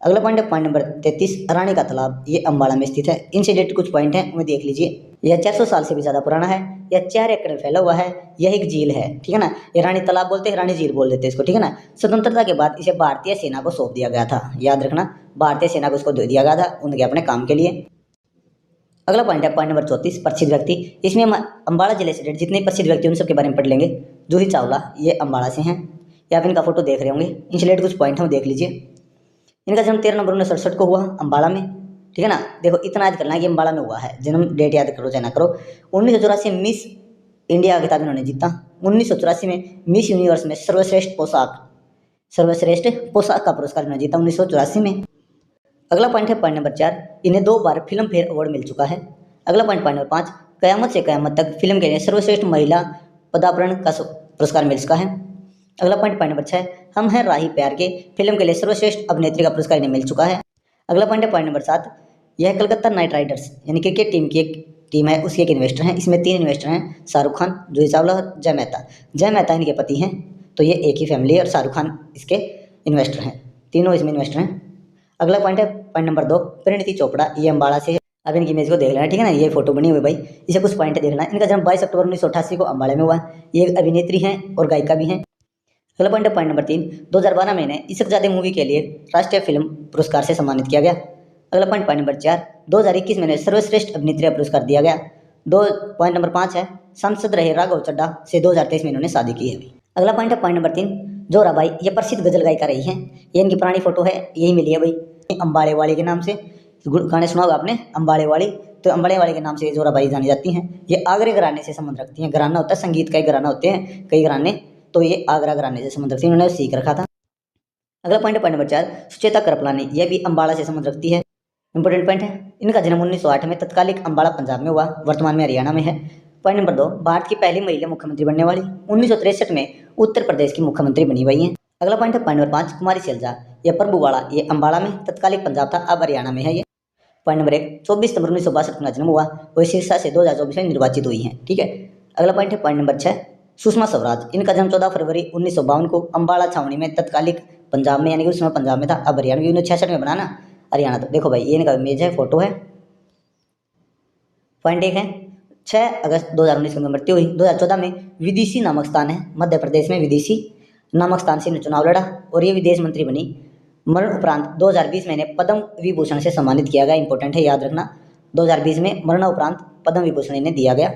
अगला पॉइंट है पॉइंट नंबर 33, रानी का तालाब, ये अम्बाला में स्थित है। इनसे रिलेटेड कुछ पॉइंट हैं, उन्हें देख लीजिए। यह 400 साल से भी ज़्यादा पुराना है। यह 4 एकड़ में फैला हुआ है। यह एक झील है। ठीक है ना। ये रानी तालाब बोलते हैं, रानी झील बोल देते हैं इसको। ठीक है ना। स्वतंत्रता के बाद इसे भारतीय सेना को सौंप दिया गया था। याद रखना, भारतीय सेना को इसको दे दिया गया था उनके अपने काम के लिए। अगला पॉइंट है पॉइंट नंबर 34, प्रसिद्ध व्यक्ति। इसमें हम अम्बाला जिले से रिलेटेड जितने प्रसिद्ध व्यक्ति उन सबके बारे में पढ़ लेंगे। जूही चावला, ये अम्बाला से हैं। या आप इनका फोटो देख रहे होंगे। इनसे रिलेटेड कुछ पॉइंट हम देख लीजिए। इनका जन्म 13 नवंबर 1967 को हुआ अम्बाला में। ठीक है ना। देखो इतना याद करना है कि अम्बाला में हुआ है। जन्म डेट याद करो चाहे ना करो। 1984 में मिस इंडिया का खिताब इन्होंने जीता। 1984 में मिस यूनिवर्स में सर्वश्रेष्ठ पोशाक का पुरस्कार इन्होंने जीता 1984 में। अगला पॉइंट है पॉइंट नंबर 4, इन्हें 2 बार फिल्म फेयर अवार्ड मिल चुका है। अगला पॉइंट नंबर 5, कयामत से कयामत तक फिल्म के लिए सर्वश्रेष्ठ महिला पदार्पण का पुरस्कार मिल चुका है। अगला पॉइंट नंबर 6, हम हैं राही प्यार के फिल्म के लिए सर्वश्रेष्ठ अभिनेत्री का पुरस्कार इन्हें मिल चुका है। अगला पॉइंट है पॉइंट नंबर 7, यह कलकत्ता नाइट राइडर्स यानी क्रिकेट टीम की एक टीम है, उसके एक इन्वेस्टर हैं। इसमें 3 इन्वेस्टर हैं, शाहरुख खान, जूही चावला और जय मेहता। जय मेहता इनके पति हैं, तो ये एक ही फैमिली है और शाहरुख खान इसके इन्वेस्टर हैं। तीनों इसमें इन्वेस्टर हैं। अगला पॉइंट है पॉइंट नंबर 2, परिणीति चोपड़ा, ये अम्बाला से है। अब इनकी इमेज को देख लेना। ठीक है ना। ये फोटो बनी हुई भाई, इसे कुछ पॉइंट देखना। इनका जन्म 22 अक्टूबर 1988 को अम्बाला में हुआ। ये एक अभिनेत्री हैं और गायिका भी हैं। अगला पॉइंट है पॉइंट नंबर 3, 2012 में इन्हें इश्कजादे मूवी के लिए राष्ट्रीय फिल्म पुरस्कार से सम्मानित किया गया। अगला पॉइंट नंबर 4, 2021 में इन्हें सर्वश्रेष्ठ अभिनेत्री का पुरस्कार दिया गया। पॉइंट नंबर 5 है, सांसद रहे राघव चड्ढा से 2023 में इन्होंने शादी की है। अगला पॉइंट है पॉइंट नंबर 3, जोराबाई, ये प्रसिद्ध गजल गायिका रही हैं। ये इनकी पुरानी फोटो है, यही मिली है भाई अम्बाड़े वाली के नाम से। गाने सुना होगा आपने, अम्बाड़े वाली। तो अम्बाड़े वाली के नाम से जोराबाई जानी जाती हैं। ये आगरे घराने से संबंध रखती हैं। घराना होता है संगीत का, एक घराना होते हैं कई घराने, तो ये आगरा घराने से संबंध रखती हैं। उन्होंने सीख रखा था। अगला पॉइंट नंबर 4, सुचेता कृपलानी, यह भी अम्बाड़ा से संबंध रखती है। इंपॉर्टेंट पॉइंट है, इनका जन्म 1908 में तत्कालिक अम्बाड़ा पंजाब में हुआ, वर्तमान में हरियाणा में है। पॉइंट नंबर 2, भारत की पहली महिला मुख्यमंत्री बनने वाली। 1963 में उत्तर प्रदेश की मुख्यमंत्री बनी हुई हैं। अगला पॉइंट है पॉइंट नंबर 5, कुमारी शैलजा, यह प्रभुवाड़ा, ये अम्बाला में तत्कालिक पंजाब था, अब हरियाणा में है ये। पॉइंट नंबर 1, 24 सितंबर 1962 का जन्म हुआ और सिरसा से 2024 में निर्वाचित हुई हैं। ठीक है। अगला पॉइंट है पॉइंट नंबर 6, सुषमा स्वराज, इनका जन्म 14 फरवरी 1952 को अम्बाला छावनी में तत्कालिक पंजाब में, यानी कि उस समय पंजाब में था, अब हरियाणा में 1966 में बना ना हरियाणा। तो देखो भाई ये इनका इमेज है, फोटो है। पॉइंट 1 है 6 अगस्त 2019 को मृत्यु हुई। 2014 में विदिशा नामक स्थान है मध्य प्रदेश में, विदिशा नामक स्थान से चुनाव लड़ा और ये विदेश मंत्री बनी। मरण उपरांत 2020 में इन्हें पद्म विभूषण से सम्मानित किया गया। इंपॉर्टेंट है, याद रखना, 2020 में मरणोपरांत पद्म विभूषण इन्हें दिया गया।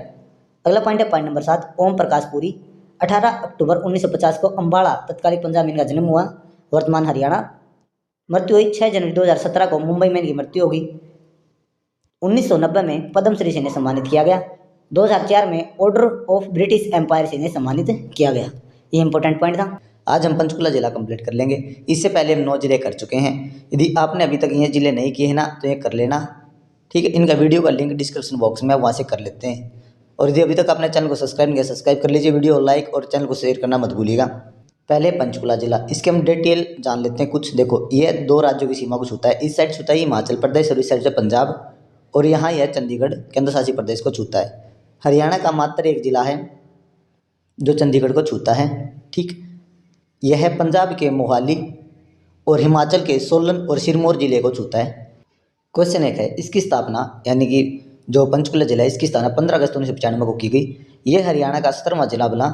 अगला पॉइंट है पॉइंट नंबर 7, ओम प्रकाश पुरी, 18 अक्टूबर 1950 को अम्बाला तत्कालिक पंजाब में इनका जन्म हुआ, वर्तमान हरियाणा। मृत्यु हुई 6 जनवरी 2017 को मुंबई में इनकी मृत्यु होगी। 1990 में पद्मश्री से इन्हें सम्मानित किया गया। 2004 में ऑर्डर ऑफ ब्रिटिश एम्पायर से इन्हें सम्मानित किया गया। ये इंपॉर्टेंट पॉइंट था। आज हम पंचकुला जिला कंप्लीट कर लेंगे। इससे पहले हम 9 जिले कर चुके हैं। यदि आपने अभी तक ये जिले नहीं किए हैं ना तो ये कर लेना, ठीक है। इनका वीडियो का लिंक डिस्क्रिप्शन बॉक्स में, वहाँ से कर लेते हैं। और यदि अभी तक आपने चैनल को सब्सक्राइब नहीं किया, सब्सक्राइब कर लीजिए, वीडियो लाइक और चैनल को शेयर करना मत भूलिएगा। पहले पंचकुला जिला, इसके हम डिटेल जान लेते हैं कुछ। देखो, ये 2 राज्यों की सीमा को छूता है। इस साइड छूता है हिमाचल प्रदेश और इस साइड से पंजाब, और यहाँ यह चंडीगढ़ केंद्र शासित प्रदेश को छूता है। हरियाणा का मात्र एक जिला है जो चंडीगढ़ को छूता है, ठीक। यह पंजाब के मोहाली और हिमाचल के सोलन और सिरमौर जिले को छूता है। क्वेश्चन 1 है, इसकी स्थापना, यानी कि जो पंचकुला जिला है, इसकी स्थापना 15 अगस्त 1995 को की गई। यह हरियाणा का 17वां जिला बना,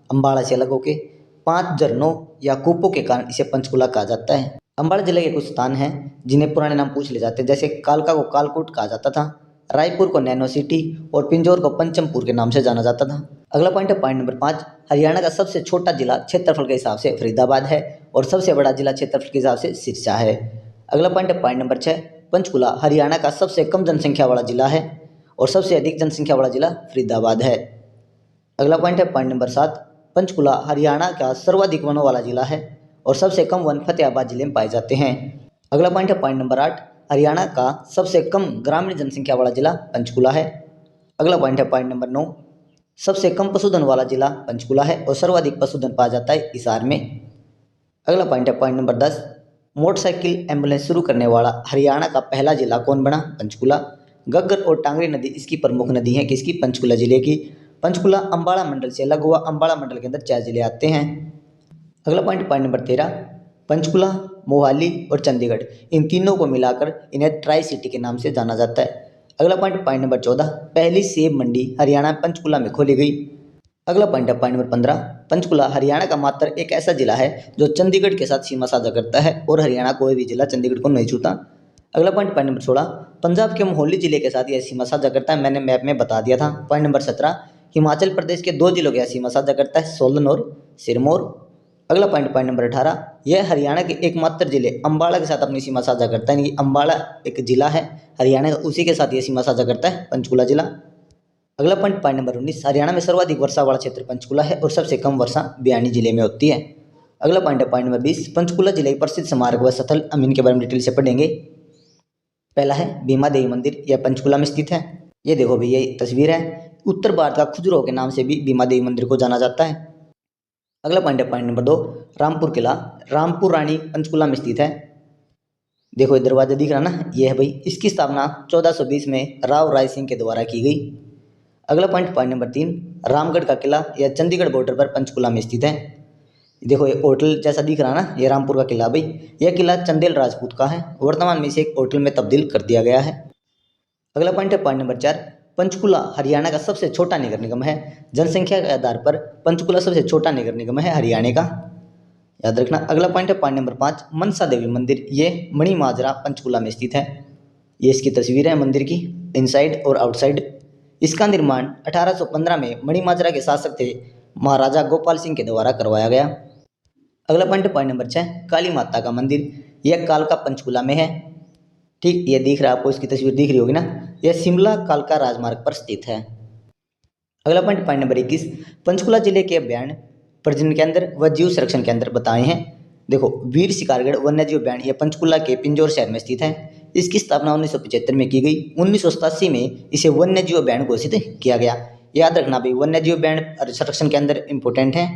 अम्बाड़ा से अलग होकर। 5 झरनों या कूपों के कारण इसे पंचकुला कहा जाता है। अम्बाड़ा जिले के कुछ स्थान हैं जिन्हें पुराने नाम पूछ ले जाते हैं, जैसे कालका को कालकूट कहा जाता था, रायपुर को नैनो सिटी और पिंजौर को पंचमपुर के नाम से जाना जाता था। अगला पॉइंट है पॉइंट नंबर 5, हरियाणा का सबसे छोटा जिला क्षेत्रफल के हिसाब से फरीदाबाद है और सबसे बड़ा जिला क्षेत्रफल के हिसाब से सिरसा है। अगला पॉइंट है पॉइंट नंबर 6, पंचकुला हरियाणा का सबसे कम जनसंख्या वाला जिला है और सबसे अधिक जनसंख्या वाला जिला फरीदाबाद है। अगला पॉइंट है पॉइंट नंबर 7, पंचकुला हरियाणा का सर्वाधिक वनों वाला जिला है और सबसे कम वन फतेहाबाद जिले में पाए जाते हैं। अगला पॉइंट है पॉइंट नंबर 8, हरियाणा का सबसे कम ग्रामीण जनसंख्या वाला जिला पंचकुला है। अगला पॉइंट है पॉइंट नंबर 9, सबसे कम पशुधन वाला जिला पंचकुला है और सर्वाधिक पशुधन पाया जाता है हिसार में। अगला पॉइंट है पॉइंट नंबर 10, मोटरसाइकिल एम्बुलेंस शुरू करने वाला हरियाणा का पहला जिला कौन बना? पंचकुला। घग्गर और टांगरी नदी इसकी प्रमुख नदी है किसकी? पंचकुला जिले की। पंचकुला अम्बाड़ा मंडल से अलग हुआ, अम्बाड़ा मंडल के अंदर 4 जिले आते हैं। अगला पॉइंट नंबर 13, पंचकुला, मोहाली और चंडीगढ़, इन तीनों को मिलाकर इन्हें ट्राई सिटी के नाम से जाना जाता है। अगला पॉइंट नंबर 14, पहली सेब मंडी हरियाणा पंचकुला में खोली गई। अगला पॉइंट नंबर 15, पंचकुला हरियाणा का मात्र एक ऐसा जिला है जो चंडीगढ़ के साथ सीमा साझा करता है और हरियाणा कोई भी जिला चंडीगढ़ को नहीं छूता। अगला पॉइंट नंबर 16, पंजाब के मोहाली जिले के साथ यह सीमा साझा करता है, मैंने मैप में बता दिया था। पॉइंट नंबर 17, हिमाचल प्रदेश के 2 जिलों के सीमा साझा करता है, सोलन और सिरमौर। अगला पॉइंट नंबर 18, यह हरियाणा के एकमात्र जिले अम्बाड़ा के साथ अपनी सीमा साझा करता है, यानी कि अम्बाड़ा एक जिला है हरियाणा का, उसी के साथ ये सीमा साझा करता है पंचकुला जिला। अगला पॉइंट नंबर 19, हरियाणा में सर्वाधिक वर्षा वाला क्षेत्र पंचकुला है और सबसे कम वर्षा भिवानी जिले में होती है। अगला पॉइंट नंबर 20, पंचकुला जिले के प्रसिद्ध स्मारक व स्थल, हम इनके बारे में डिटेल से पढ़ेंगे। पहला है भीमा देवी मंदिर, यह पंचकुला में स्थित है। ये देखो भैया ये तस्वीर है, उत्तर भारत का खजुराहो के नाम से भी भीमा देवी मंदिर को जाना जाता है। अगला पॉइंट नंबर 2, रामपुर किला, रामपुर रानी पंचकुला में स्थित है। देखो ये दरवाजा दिख रहा ना, ये है भाई, इसकी स्थापना 1420 में राव राय सिंह के द्वारा की गई। अगला पॉइंट नंबर 3, रामगढ़ का किला, यह चंडीगढ़ बॉर्डर पर पंचकुला में स्थित है। देखो ये होटल जैसा दिख रहा ना, ये रामपुर का किला भाई, यह किला चंदेल राजपूत का है, वर्तमान में इसे एक होटल में तब्दील कर दिया गया है। अगला पॉइंट नंबर 4, पंचकुला हरियाणा का सबसे छोटा नगर निगम है। जनसंख्या के आधार पर पंचकुला सबसे छोटा नगर निगम है हरियाणा का, याद रखना। अगला पॉइंट नंबर 5, मनसा देवी मंदिर, ये मणिमाजरा पंचकुला में स्थित है। ये इसकी तस्वीर है मंदिर की, इनसाइड और आउटसाइड। इसका निर्माण 1815 में मणिमाजरा के शासक थे महाराजा गोपाल सिंह के द्वारा करवाया गया। अगला पॉइंट नंबर 6, काली माता का मंदिर, यह कालका पंचकुला में है। ठीक, ये दिख रहा है आपको, इसकी तस्वीर दिख रही होगी ना, यह शिमला कालका राजमार्ग पर स्थित है। अगला पॉइंट नंबर 21, पंचकुला जिले के अभ्यारण्य, प्रजनन केंद्र व जीव संरक्षण केंद्र बताए हैं। देखो वीर शिकारगढ़ वन्यजीव अभ्यारण्य, यह पंचकुला के पिंजौर शहर में स्थित है। इसकी स्थापना 1975 में की गई। 1987 में इसे वन्यजीव अभ्यारण्य घोषित किया गया। याद रखना भाई, वन्यजीव अभ्यारण्य संरक्षण केंद्र इंपॉर्टेंट है।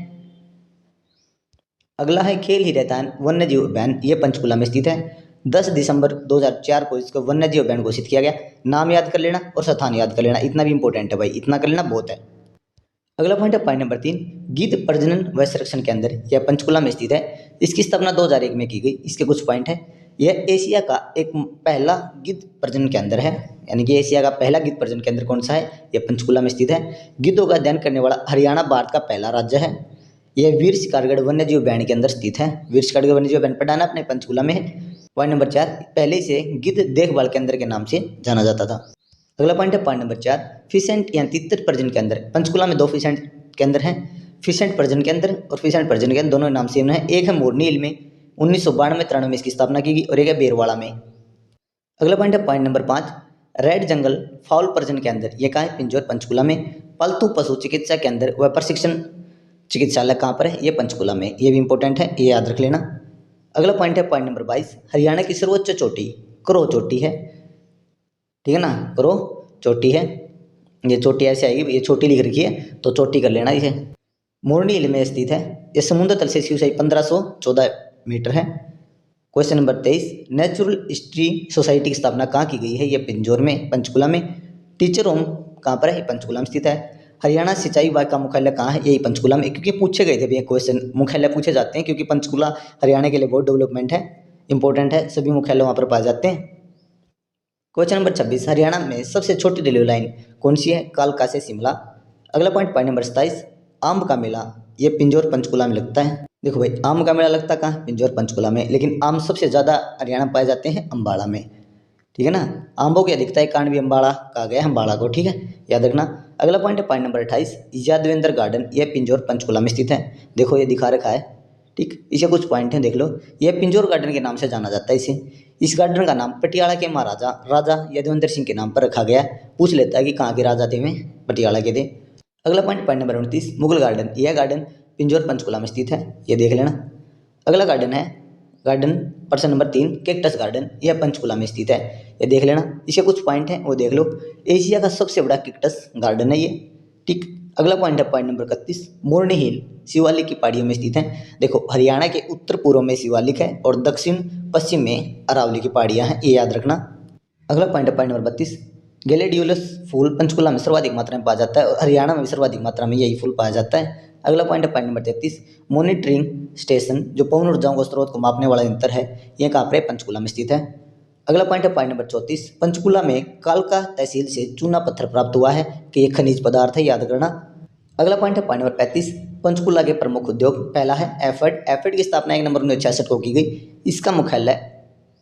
अगला है खेल ही रहता है वन्य जीव उद्यान, ये पंचकुला में स्थित है। 10 दिसंबर 2004 को इसको वन्य जीव उद्यान घोषित किया गया। नाम याद कर लेना और स्थान याद कर लेना, इतना भी इंपॉर्टेंट है भाई, इतना कर लेना बहुत है। अगला पॉइंट है पॉइंट नंबर 3, गिद्ध प्रजनन व संरक्षण केंद्र, यह पंचकुला में स्थित है। इसकी स्थापना 2001 में की गई। इसके कुछ पॉइंट है। यह एशिया का एक पहला गिद्ध प्रजनन केंद्र है, यानी कि एशिया का पहला गिद्ध प्रजनन केंद्र कौन सा है, यह पंचकुला में स्थित है। गिद्धों का अध्ययन करने वाला हरियाणा भारत का पहला राज्य है। यह वीर शिकारगढ़ वन्य जीव उद्यान के अंदर स्थित है। वीर शिकारगढ़ वन्य जीव उद्यान पढ़ाना अपने पंचकुला में है। पॉइंट नंबर 4, पहले इसे गिद्ध देखभाल केंद्र के नाम से जाना जाता था। अगला पॉइंट है पॉइंट नंबर 4, फिशेंट या तितर प्रजनन केंद्र। पंचकुला में 2 फिशेंट केंद्र हैं, फिशेंट प्रजनन केंद्र और फिशेंट प्रजनन केंद्र, दोनों नाम सेम है। एक है मोरनी हिल में 1992-93 में इसकी स्थापना की गई और एक है बेरवाड़ा में। अगला पॉइंट है पॉइंट नंबर 5, रेड जंगल फाउल प्रजनन केंद्र, ये कहाँ है, पिंजौर पंचकुला में। पालतू पशु चिकित्सा केंद्र व प्रशिक्षण चिकित्सालय कहाँ पर है, ये पंचकुला में, ये भी इंपॉर्टेंट है, ये याद रख लेना। अगला पॉइंट है पॉइंट नंबर 22, हरियाणा की सर्वोच्च चोटी करो चोटी है, ठीक है ना, करो चोटी है। ये चोटी ऐसे आएगी, ये चोटी लिख रखी है तो चोटी कर लेना इसे। मोरनी हिल में स्थित है। ये समुद्र तल से ऊंचाई 1514 मीटर है। Question number 23, natural history society की स्थापना कहाँ की गई है, ये पिंजौर में पंचकुला में। टीचर होम कहाँ पर है, ये पंचकुला में स्थित है। हरियाणा सिंचाई विभाग का मुख्यालय कहाँ है, यही पंचकुला में, क्योंकि पूछे गए थे भैया क्वेश्चन, मुख्यालय पूछे जाते हैं क्योंकि पंचकुला हरियाणा के लिए बहुत डेवलपमेंट है, इंपॉर्टेंट है, सभी मुख्यालय वहाँ पर पाए जाते हैं। क्वेश्चन नंबर 26, हरियाणा में सबसे छोटी रेलवे लाइन कौन सी है, कालका से शिमला। अगला पॉइंट पॉइंट नंबर 27, आम का मेला, ये पिंजौर पंचकुला में लगता है। देखो भाई, आम का मेला लगता कहाँ, पिंजौर पंचकुला में, लेकिन आम सबसे ज़्यादा हरियाणा में पाए जाते हैं अम्बाड़ा में, ठीक है ना। आम्बों की अधिकता के कारण भी अम्बाड़ा कहा गया है अम्बाड़ा को, ठीक है, याद रखना। अगला पॉइंट है पॉइंट नंबर 28, यादवेंद्र गार्डन, यह पिंजौर पंचकुला में स्थित है। देखो ये दिखा रखा है, ठीक, इसे कुछ पॉइंट हैं देख लो। यह पिंजौर गार्डन के नाम से जाना जाता है इसे। इस गार्डन का नाम पटियाला के महाराजा राजा यादवेंद्र सिंह के नाम पर रखा गया। पूछ लेता है कि कहाँ के राजा थे, में पटियाला के थे। अगला point point number 29, Mughal garden, यह गार्डन पिंजौर पंचकुला में स्थित है, ये देख लेना। अगला गार्डन है garden person number 3, cactus garden, यह पंचकुला में स्थित है, ये देख लेना। इसे कुछ पॉइंट हैं वो देख लो। एशिया का सबसे बड़ा कैक्टस गार्डन है ये, ठीक। अगला पॉइंट है पॉइंट नंबर 31, मोरनी हिल शिवालिक की पहाड़ियों में स्थित है। देखो हरियाणा के उत्तर पूर्व में शिवालिक है और दक्षिण पश्चिम में अरावली की पहाड़ियाँ हैं, ये याद रखना। अगला पॉइंट है पॉइंट नंबर 32, ग्लेडियोलस फूल पंचकुला में सर्वाधिक मात्रा में पाया जाता है और हरियाणा में भी सर्वाधिक मात्रा में यही फूल पाया जाता है। अगला पॉइंट है पॉइंट नंबर 33, मॉनिटरिंग स्टेशन, जो पवन ऊर्जाओं को स्रोत को मापने वाला यंत्र है, यह कहाँ पर है, पंचकुला में स्थित है। अगला पॉइंट है पॉइंट नंबर 34, पंचकुला में कालका तहसील से चूना पत्थर प्राप्त हुआ है कि यह खनिज पदार्थ है, याद करना। अगला पॉइंट है पॉइंट नंबर 35, पंचकुला के प्रमुख उद्योग, पहला है एफड। एफड की स्थापना 1 नवंबर 1966 को की गई, इसका मुख्यालय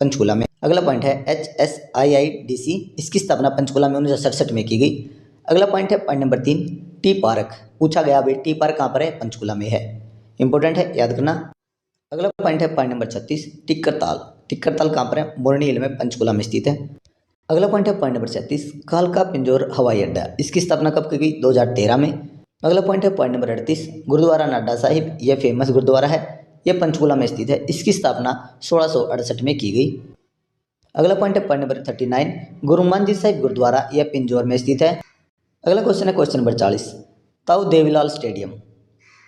पंचकुला में। अगला पॉइंट है HSIIDC, इसकी स्थापना पंचकुला में 1967 में की गई। अगला पॉइंट है पॉइंट नंबर 3, टी पार्क, पूछा गया भाई टी पार्क कहाँ पर है, पंचकुला में है, इंपॉर्टेंट है, याद करना। अगला पॉइंट है पॉइंट नंबर 36, टिक्कर ताल, टिक्कर ताल कहाँ पर है, मोरनी हिल में पंचकुला में स्थित है। अगला पॉइंट है पॉइंट नंबर 36, कालका पिंजौर हवाई अड्डा, इसकी स्थापना कब की गई, 2013 में। अगला पॉइंट है पॉइंट नंबर 38, गुरुद्वारा नाडा साहिब, यह फेमस गुरुद्वारा है, यह पंचकुला में स्थित है, इसकी स्थापना 1668 में की गई। अगला पॉइंट है पॉइंट नंबर 39, गुरु मंदिर साहिब गुरुद्वारा, यह पिंजौर में स्थित है। अगला क्वेश्चन है क्वेश्चन नंबर 40, ताऊ देवीलाल स्टेडियम,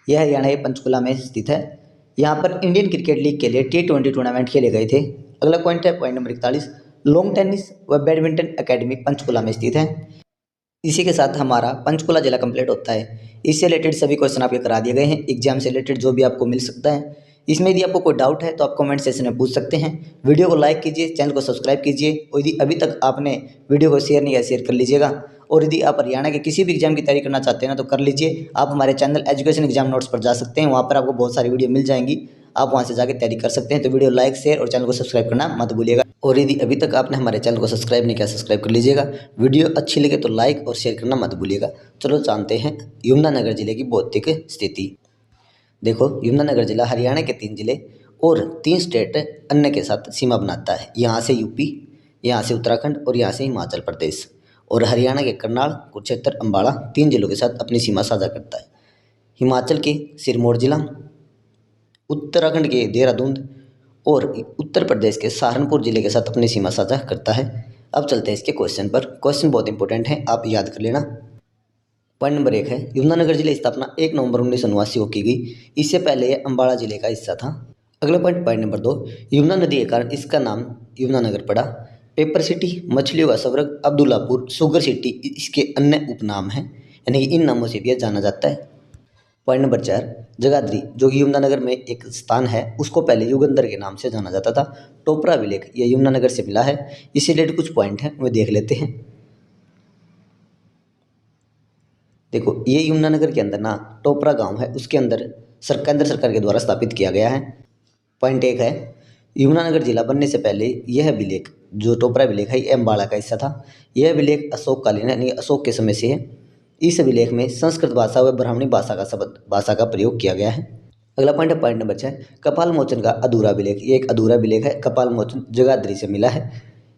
यह हरियाणा के पंचकुला में स्थित है। यहाँ पर इंडियन क्रिकेट लीग के लिए T20 टूर्नामेंट खेले गए थे। अगला पॉइंट है पॉइंट नंबर 41, लॉन टेनिस व बैडमिंटन अकेडमी पंचकुला में स्थित है। इसी के साथ हमारा पंचकुला जिला कंप्लीट होता है। इससे रिलेटेड सभी क्वेश्चन आपके करा दिए गए हैं, एग्जाम से रिलेटेड जो भी आपको मिल सकता है। इसमें यदि आपको कोई डाउट है तो आप कमेंट सेक्शन में पूछ सकते हैं। वीडियो को लाइक कीजिए, चैनल को सब्सक्राइब कीजिए और यदि अभी तक आपने वीडियो को शेयर नहीं किया शेयर कर लीजिएगा। और यदि आप हरियाणा के किसी भी एग्जाम की तैयारी करना चाहते हैं ना तो कर लीजिए। आप हमारे चैनल एजुकेशन एग्जाम नोट्स पर जा सकते हैं, वहाँ पर आपको बहुत सारी वीडियो मिल जाएंगी, आप वहाँ से जाकर तैयारी कर सकते हैं। तो वीडियो लाइक शेयर और चैनल को सब्सक्राइब करना मत भूलिएगा। और यदि अभी तक आपने हमारे चैनल को सब्सक्राइब नहीं किया सब्सक्राइब कर लीजिएगा। वीडियो अच्छी लगे तो लाइक और शेयर करना मत भूलिएगा। चलो जानते हैं यमुनानगर जिले की भौतिक स्थिति। देखो यमुनानगर जिला हरियाणा के 3 जिले और 3 स्टेट अन्य के साथ सीमा बनाता है। यहाँ से यूपी, यहाँ से उत्तराखंड और यहाँ से हिमाचल प्रदेश। और हरियाणा के करनाल, कुरुक्षेत्र, अम्बाड़ा 3 जिलों के साथ अपनी सीमा साझा करता है। हिमाचल के सिरमौर जिला, उत्तराखंड के देहरादून और उत्तर प्रदेश के सहारनपुर जिले के साथ अपनी सीमा साझा करता है। अब चलते हैं इसके क्वेश्चन पर। क्वेश्चन बहुत इंपॉर्टेंट है, आप याद कर लेना। पॉइंट नंबर 1 है यमुनानगर जिले की स्थापना 1 नवंबर 1989 को की गई। इससे पहले ये अम्बाला जिले का हिस्सा था। अगला पॉइंट नंबर 2, यमुना नदी के कारण इसका नाम यमुनानगर पड़ा। पेपर सिटी, मछलियों का स्वर्ग, अब्दुल्लापुर, शुगर सिटी इसके अन्य उपनाम हैं, यानी कि इन नामों से भी यह जाना जाता है। पॉइंट नंबर 4, जगाधरी जो कि यमुनानगर में एक स्थान है, उसको पहले युगंधर के नाम से जाना जाता था। टोपरा अभिलेख यह यमुनानगर से मिला है। इससे रिलेटेड कुछ पॉइंट हैं वे देख लेते हैं। देखो ये यमुनानगर के अंदर ना टोपरा गांव है, उसके अंदर केंद्र सरकार के द्वारा स्थापित किया गया है। पॉइंट 1 है यमुनानगर जिला बनने से पहले यह अभिलेख जो टोपरा अभिलेख है, यह अम्बाला का हिस्सा था। यह अभिलेख अशोक कालीन यानी अशोक के समय से है। इस अभिलेख में संस्कृत भाषा व ब्राह्मणी भाषा का प्रयोग किया गया है। अगला पॉइंट है पॉइंट नंबर 6, कपाल मोचन का अधूरा अभिलेख। ये एक अधूरा अभिलेख है। कपाल मोचन जगाधरी से मिला है।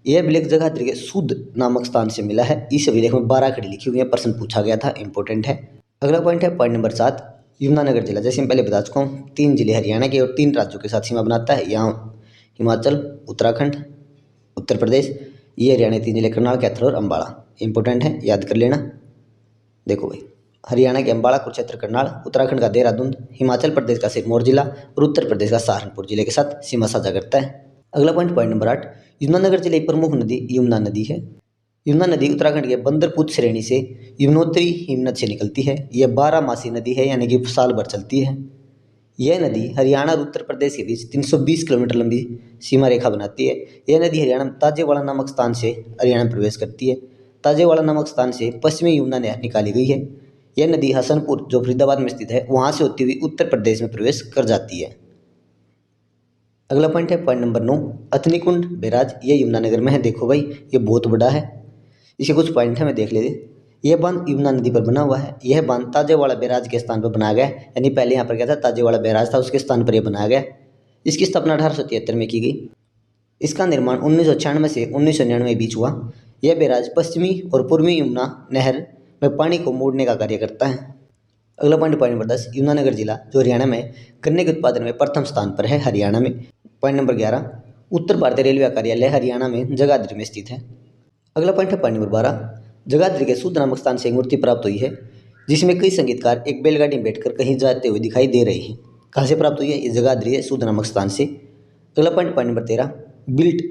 यह अभिलेख जगाधरी के सूद नामक स्थान से मिला है। इस अभिलेख में 12 खड़ी लिखी हुई है। प्रश्न पूछा गया था, इंपॉर्टेंट है। अगला पॉइंट है पॉइंट नंबर 7, यमुनानगर जिला जैसे मैं पहले बता चुका हूँ 3 जिले हरियाणा के और 3 राज्यों के साथ सीमा बनाता है। यहाँ हिमाचल, उत्तराखंड, उत्तर प्रदेश, ये हरियाणा 3 जिले करनाल, कैथल और अम्बाला। इंपॉर्टेंट है, याद कर लेना। देखो भाई, हरियाणा के अम्बाला, कुरुक्षेत्र, करनाल, उत्तराखंड का देहरादून, हिमाचल प्रदेश का सिरमौर जिला और उत्तर प्रदेश का सहारनपुर जिले के साथ सीमा साझा करता है। अगला पॉइंट नंबर 8, यमुनानगर जिले की प्रमुख नदी यमुना नदी है। यमुना नदी उत्तराखंड के बंदरपुत श्रेणी से यमुनोत्री हिमनद से निकलती है। यह 12 मासी नदी है, यानी कि साल भर चलती है। यह नदी हरियाणा और उत्तर प्रदेश के बीच 320 किलोमीटर लंबी सीमा रेखा बनाती है। यह नदी हरियाणा में ताजेवाड़ा नामक स्थान से हरियाणा में प्रवेश करती है। ताजेवाड़ा नामक स्थान से पश्चिमी यमुना नहर निकाली गई है। यह नदी हसनपुर जो फरीदाबाद में स्थित है वहाँ से होती हुई उत्तर प्रदेश में प्रवेश कर जाती है। अगला पॉइंट है पॉइंट नंबर 9, अथनीकुंड बैराज। ये यमुनानगर में है। देखो भाई ये बहुत बड़ा है। इसके कुछ पॉइंट है, मैं देख लेते। यह बांध यमुना नदी पर बना हुआ है। यह बांध ताजेवाड़ा बैराज के स्थान पर बनाया गया है, यानी पहले यहाँ पर क्या था, ताजेवाड़ा बैराज था, उसके स्थान पर यह बनाया गया। इसकी स्थापना 1873 में की गई। इसका निर्माण 1996 से 1999 के बीच हुआ। यह बैराज पश्चिमी और पूर्वी यमुना नहर में पानी को मोड़ने का कार्य करता है। अगला पॉइंट नंबर 10, यमुनानगर जिला जो हरियाणा में गन्ने के उत्पादन में प्रथम स्थान पर है, हरियाणा में। पॉइंट नंबर 11, उत्तर भारतीय रेलवे कार्यालय हरियाणा में जगाधरी में स्थित है। अगला पॉइंट है पॉइंट नंबर 12, जगाधरी के सूद नामक स्थान से एक मूर्ति प्राप्त हुई है जिसमें कई संगीतकार एक बैलगाड़ी में बैठकर कहीं जाते हुए दिखाई दे रहे हैं। कहाँ से प्राप्त हुई है? ये जगाधरी है, सूद नामक स्थान से। अगला पॉइंट नंबर 13, बिल्ट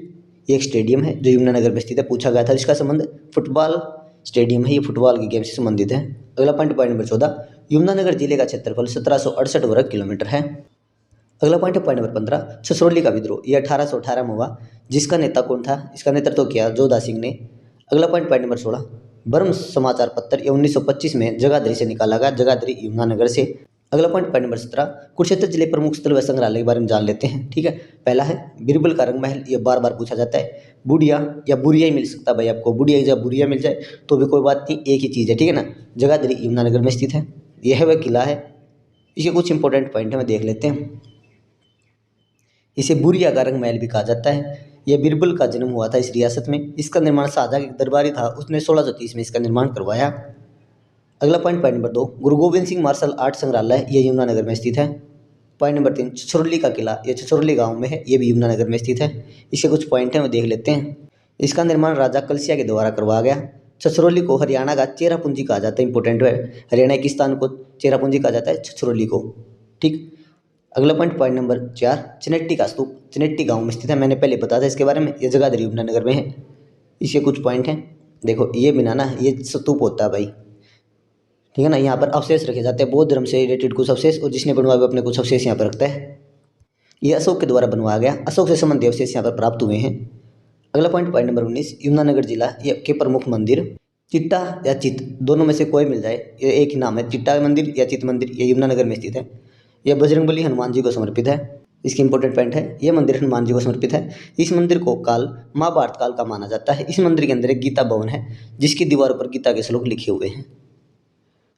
ये एक स्टेडियम है जो यमुनानगर में स्थित है। पूछा गया था इसका संबंध फुटबॉल स्टेडियम है, ये फुटबॉल की गेम से संबंधित है। अगला पॉइंट नंबर 14, यमुनानगर जिले का क्षेत्रफल 1768 वर्ग किलोमीटर है। अगला पॉइंट नंबर 15, छछरौली का विद्रोह ये 1818 में हुआ। जिसका नेता कौन था? इसका नेतृत्व किया जोधा सिंह ने। अगला पॉइंट नंबर 16, ब्रह्म समाचार पत्र ये 1925 में जगाधरी से निकाला गया, जगाधरी यमुनानगर से। अगला पॉइंट नंबर 17, कुरुक्षेत्र जिले प्रमुख स्थल व संग्रहालय के बारे में जान लेते हैं। ठीक है, पहला है बीरबल का रंग महल, ये बार बार पूछा जाता है। बुढ़िया या बुढ़िया ही मिल सकता है भाई आपको, बुढ़िया या बुढ़िया मिल जाए तो भी कोई बात नहीं, एक ही चीज़ है। ठीक है ना, जगाधरी यमुनानगर में स्थित है। यह वह किला है। इसके कुछ इंपॉर्टेंट पॉइंट है, मैं देख लेते हैं। इसे बुढ़िया का रंग महल भी कहा जाता है। यह बीरबल का जन्म हुआ था इस रियासत में। इसका निर्माण शाहजहाँ के दरबारी था, उसने 1630 में इसका निर्माण करवाया। अगला पॉइंट नंबर 2, गुरु गोविंद सिंह मार्शल आर्ट संग्रहालय ये यमुनानगर में स्थित है। पॉइंट नंबर 3, छछरौली का किला ये छछरौली गांव में है, ये भी यमुनानगर में स्थित है। इसके कुछ पॉइंट हैं, वो देख लेते हैं। इसका निर्माण राजा कलसिया के द्वारा करवाया गया। छछरौली को हरियाणा का चेरापूंजी कहा जाता है। इंपॉर्टेंट है, हरियाणा के स्थान को चेरापूंजी कहा जाता है, छछरौली को। ठीक। अगला पॉइंट नंबर 4, चिनेट्टी का स्तूप चिनेट्टी गांव में स्थित है। मैंने पहले बताया था इसके बारे में, ये जगाधरी यमुनानगर में है। इसके कुछ पॉइंट हैं, देखो ये बनाना ये स्तूप होता है भाई, ठीक है ना। यहाँ पर अवशेष रखे जाते हैं, बौद्ध धर्म से रिलेटेड कुछ अवशेष, और जिसने बनवाया वो अपने कुछ अवशेष यहाँ पर रखता है। ये अशोक के द्वारा बनवाया गया, अशोक से संबंधित अवशेष यहाँ पर प्राप्त हुए हैं। अगला पॉइंट नंबर 19, यमुनानगर जिला के प्रमुख मंदिर चिट्टा या चित दोनों में से कोई मिल जाए, ये एक ही नाम है, चिट्टा मंदिर या चित मंदिर, ये यमुनानगर में स्थित है। यह बजरंगबली हनुमान जी को समर्पित है। इसकी इंपॉर्टेंट पॉइंट है, यह मंदिर हनुमान जी को समर्पित है। इस मंदिर को काल महाभारत काल का माना जाता है। इस मंदिर के अंदर एक गीता भवन है जिसकी दीवारों पर गीता के श्लोक लिखे हुए हैं।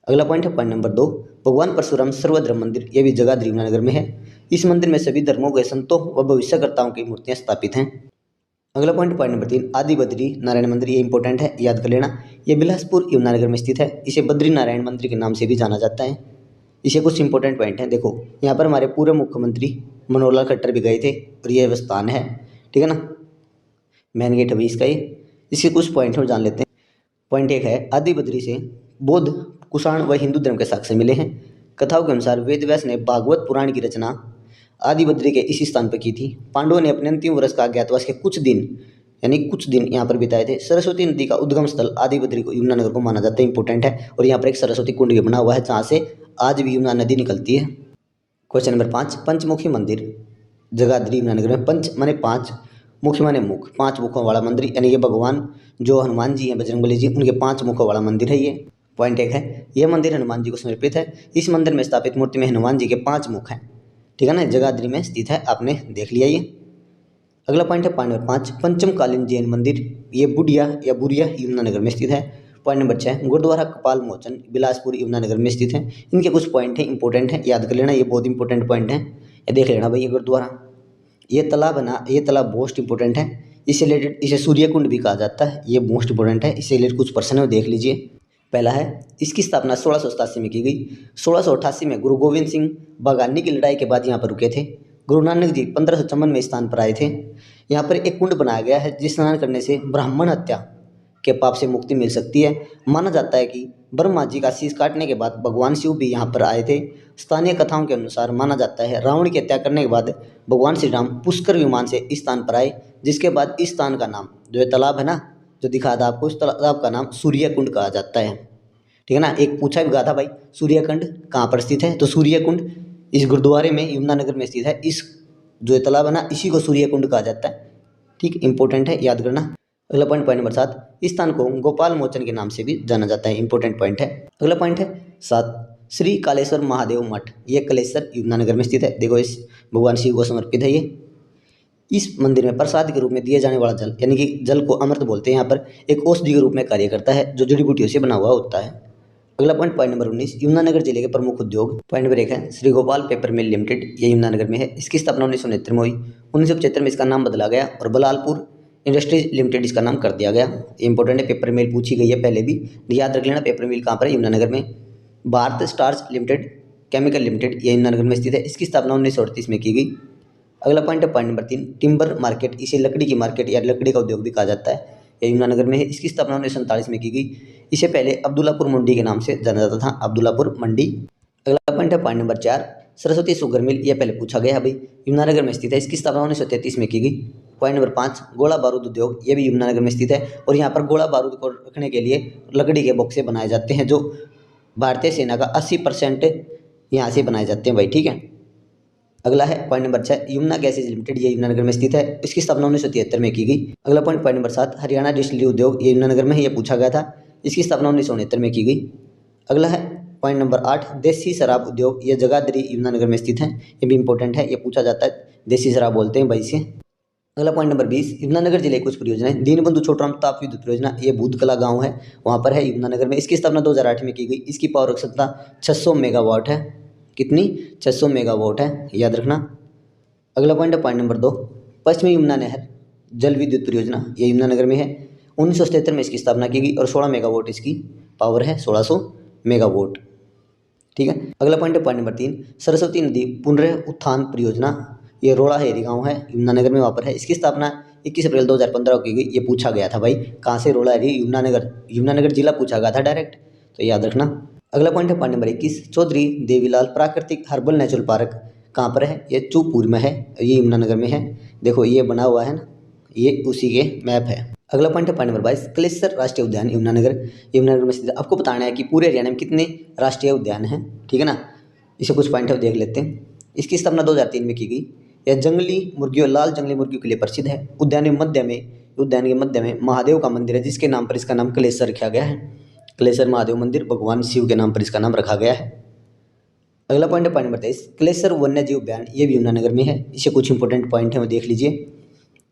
अगला पॉइंट है पॉइंट नंबर 2, भगवान परशुराम सर्वधर्म मंदिर, यह भी जगाधरी यमुनानगर में है। इस मंदिर में सभी धर्मों के संतों व भविष्यकर्ताओं की मूर्तियां स्थापित हैं। अगला पॉइंट नंबर 3, आदि बद्री नारायण मंदिर, ये इंपॉर्टेंट है, याद कर लेना। यह बिलासपुर यमुनानगर में स्थित है। इसे बद्री नारायण मंदिर के नाम से भी जाना जाता है। इसे कुछ इंपॉर्टेंट पॉइंट हैं, देखो यहाँ पर हमारे पूर्व मुख्यमंत्री मनोहर लाल खट्टर भी गए थे और यह स्थान है, ठीक है ना, मेन गेट अभी इसका ही। इसके कुछ पॉइंट हम जान लेते हैं। पॉइंट 1 है, आदि बद्री से बौद्ध, कुषाण व हिंदू धर्म के साक्ष्य मिले हैं। कथाओं के अनुसार वेद व्यास ने भागवत पुराण की रचना आदिबद्री के इसी स्थान पर की थी। पांडवों ने अपने अंतिम वर्ष का अज्ञातवास के कुछ दिन यहाँ पर बिताए थे। सरस्वती नदी का उद्गम स्थल आदिबद्री को यमुनानगर को माना जाता है, इंपॉर्टेंट है। और यहाँ पर एक सरस्वती कुंड भी बना हुआ है जहाँ से आज भी यमुना नदी निकलती है। क्वेश्चन नंबर 5, पंचमुखी मंदिर जगाधरी यमुनानगर में। पंच माने 5, मुख माने मुख, 5 मुखों वाला मंदिर, यानी ये भगवान जो हनुमान जी हैं, बजरंगबली जी, उनके 5 मुखों वाला मंदिर है ये। पॉइंट 1 है, यह मंदिर हनुमान जी को समर्पित है। इस मंदिर में स्थापित मूर्ति में हनुमान जी के 5 मुख हैं, ठीक है ना। जगाधरी में स्थित है, आपने देख लिया ये। अगला पॉइंट है पॉइंट नंबर 5, पंचमकालीन जैन मंदिर, ये बुढ़िया या बुरिया यमुनानगर में स्थित है। पॉइंट नंबर 6, गुरुद्वारा कपाल मोचन बिलासपुर यमुनानगर में स्थित है। इनके कुछ पॉइंट हैं, इंपॉर्टेंट है, याद कर लेना, ये बहुत इंपॉर्टेंट पॉइंट है, ये देख लेना भाई। ये गुरुद्वारा, ये तालाब है ना, ये तालाब मोस्ट इंपॉर्टेंट है। इससे रिलेटेड इसे सूर्य कुंड भी कहा जाता है, ये मोस्ट इंपॉर्टेंट है। इससे रिलेटेड कुछ प्रश्न है, वो देख लीजिए। पहला है, इसकी स्थापना 1687 में की गई। 1688 में गुरु गोविंद सिंह बगानी की लड़ाई के बाद यहाँ पर रुके थे। गुरु नानक जी 1554 में स्थान पर आए थे। यहाँ पर एक कुंड बनाया गया है जिस स्नान करने से ब्राह्मण हत्या के पाप से मुक्ति मिल सकती है। माना जाता है कि ब्रह्मा जी का शीश काटने के बाद भगवान शिव भी यहाँ पर आए थे। स्थानीय कथाओं के अनुसार माना जाता है रावण की हत्या करने के बाद भगवान श्री राम पुष्कर विमान से इस स्थान पर आए, जिसके बाद इस स्थान का नाम, जो ये तालाब है ना जो दिखा था आपको, उस तालाब का नाम सूर्य कुंड कहा जाता है, ठीक है ना। एक पूछा भी गया था भाई, सूर्यकुंड कहाँ पर स्थित है, तो सूर्यकुंड इस गुरुद्वारे में यमुनानगर में स्थित है। इस जो तालाब है ना, इसी को सूर्यकुंड कहा जाता है, ठीक, इंपॉर्टेंट है, याद करना। अगला पॉइंट नंबर 7, इस स्थान को गोपाल मोचन के नाम से भी जाना जाता है, इंपॉर्टेंट पॉइंट है। अगला पॉइंट है 7, श्री कालेश्वर महादेव मठ, ये कलेश्वर यमुनानगर में स्थित है। देखो, इस भगवान शिव को समर्पित है ये। इस मंदिर में प्रसाद के रूप में दिए जाने वाला जल, यानी कि जल को अमृत बोलते हैं यहाँ पर, एक औषधि के रूप में कार्य करता है जो जड़ी बूटियों से बना हुआ होता है। अगला पॉइंट नंबर 19, यमुनानगर जिले के प्रमुख उद्योग। पॉइंट नंबर 1 है Shri Gopal paper mill limited, ये यमुनानगर में है। इसकी स्थापना 1969 में हुई। 1975 में इसका नाम बदला गया और बलालपुर इंडस्ट्रीज लिमिटेड इसका नाम कर दिया गया। इंपॉर्टेंट है, पेपर मिल पूछी गई है पहले भी, याद रख लेना। पेपर मिल कहाँ पर है, यमुनानगर में। Bharat starch limited chemical limited, ये यमुनानगर में स्थित है। इसकी स्थापना 1938 में की गई। अगला पॉइंट है पॉइंट नंबर 3, टिम्बर मार्केट, इसे लकड़ी की मार्केट या लकड़ी का उद्योग भी कहा जाता है, ये यमुनानगर में है। इसकी स्थापना 1947 में की गई। इसे पहले अब्दुल्लापुर मंडी के नाम से जाना जाता था, अब्दुल्लापुर मंडी। अगला पॉइंट है point number 4, Saraswati sugar mill, यह पहले पूछा गया है भाई, यमुनानगर में स्थित है। इसकी स्थापना 1933 में की गई। पॉइंट नंबर 5, गोला बारूद उद्योग, ये भी यमुनानगर में स्थित है। और यहाँ पर गोला बारूद को रखने के लिए लकड़ी के बक्से बनाए जाते हैं, जो भारतीय सेना का 80% यहाँ से बनाए जाते हैं भाई, ठीक है। अगला है point number 6, Yamuna gases limited, ये यमुनानगर में स्थित है। इसकी स्थापना 1973 में की गई। अगला पॉइंट नंबर 7, हरियाणा डिस्टिलरी उद्योग, ये यमुनानगर में है, ये पूछा गया था। इसकी स्थापना 1969 में की गई। अगला है पॉइंट नंबर 8, देसी शराब उद्योग, ये जगाधरी यमुनानगर में स्थित है, ये भी इंपॉर्टेंट है, ये पूछा जाता है, देसी शराब बोलते हैं भाई इसे। अगला पॉइंट नंबर 20, यमुनानगर जिले की कुछ परियोजनाएं। दीनबंधु छोटराम ताप विद्युत परियोजना, ये बूदकला गाँव है, वहाँ पर है यमुनानगर में। इसकी स्थापना 2008 में की गई। इसकी पावर क्षमता 600 मेगावाट है। कितनी? 600 मेगावाट है, याद रखना। अगला पॉइंट है पॉइंट नंबर 2, पश्चिमी यमुना नहर जल विद्युत परियोजना, ये यमुनानगर में है। 1977 में इसकी स्थापना की गई और 16 मेगावाट इसकी पावर है, 1600 मेगावाट, ठीक है। अगला पॉइंट है पॉइंट नंबर 3, सरस्वती नदी पुनरुत्थान परियोजना, ये रोड़ाहेरी गाँव है, यमुनानगर में वहाँ पर है। इसकी स्थापना 21 अप्रैल 2015 को की गई। ये पूछा गया था भाई, कहाँ से? रोड़ाहेरी, यमुनानगर जिला पूछा गया था डायरेक्ट, तो याद रखना। अगला पॉइंट है पॉइंट नंबर 21, चौधरी देवीलाल प्राकृतिक हर्बल नेचुरल पार्क, कहाँ पर है? ये चूपुर में है, ये यमुनानगर में है। देखो ये बना हुआ है ना, ये उसी के मैप है। अगला पॉइंट है पॉइंट नंबर 22, कलेश्वर राष्ट्रीय उद्यान, यमुनानगर में स्थित है। आपको बताना है कि पूरे हरियाणा में कितने राष्ट्रीय उद्यान हैं, ठीक है ना। इसे कुछ पॉइंट है देख लेते हैं। इसकी स्थापना 2003 में की गई। यह जंगली मुर्गियों, लाल जंगली मुर्गियों के लिए प्रसिद्ध है। उद्यान के मध्य में महादेव का मंदिर है, जिसके नाम पर इसका नाम कलेश्वर रखा गया है। कलेश्वर महादेव मंदिर, भगवान शिव के नाम पर इसका नाम रखा गया है। अगला पॉइंट है पॉइंट नंबर 23, कलेश्वर वन्य जीव उद्यान, ये भी यमुनानगर में है। इसे कुछ इंपॉर्टेंट पॉइंट है वो देख लीजिए।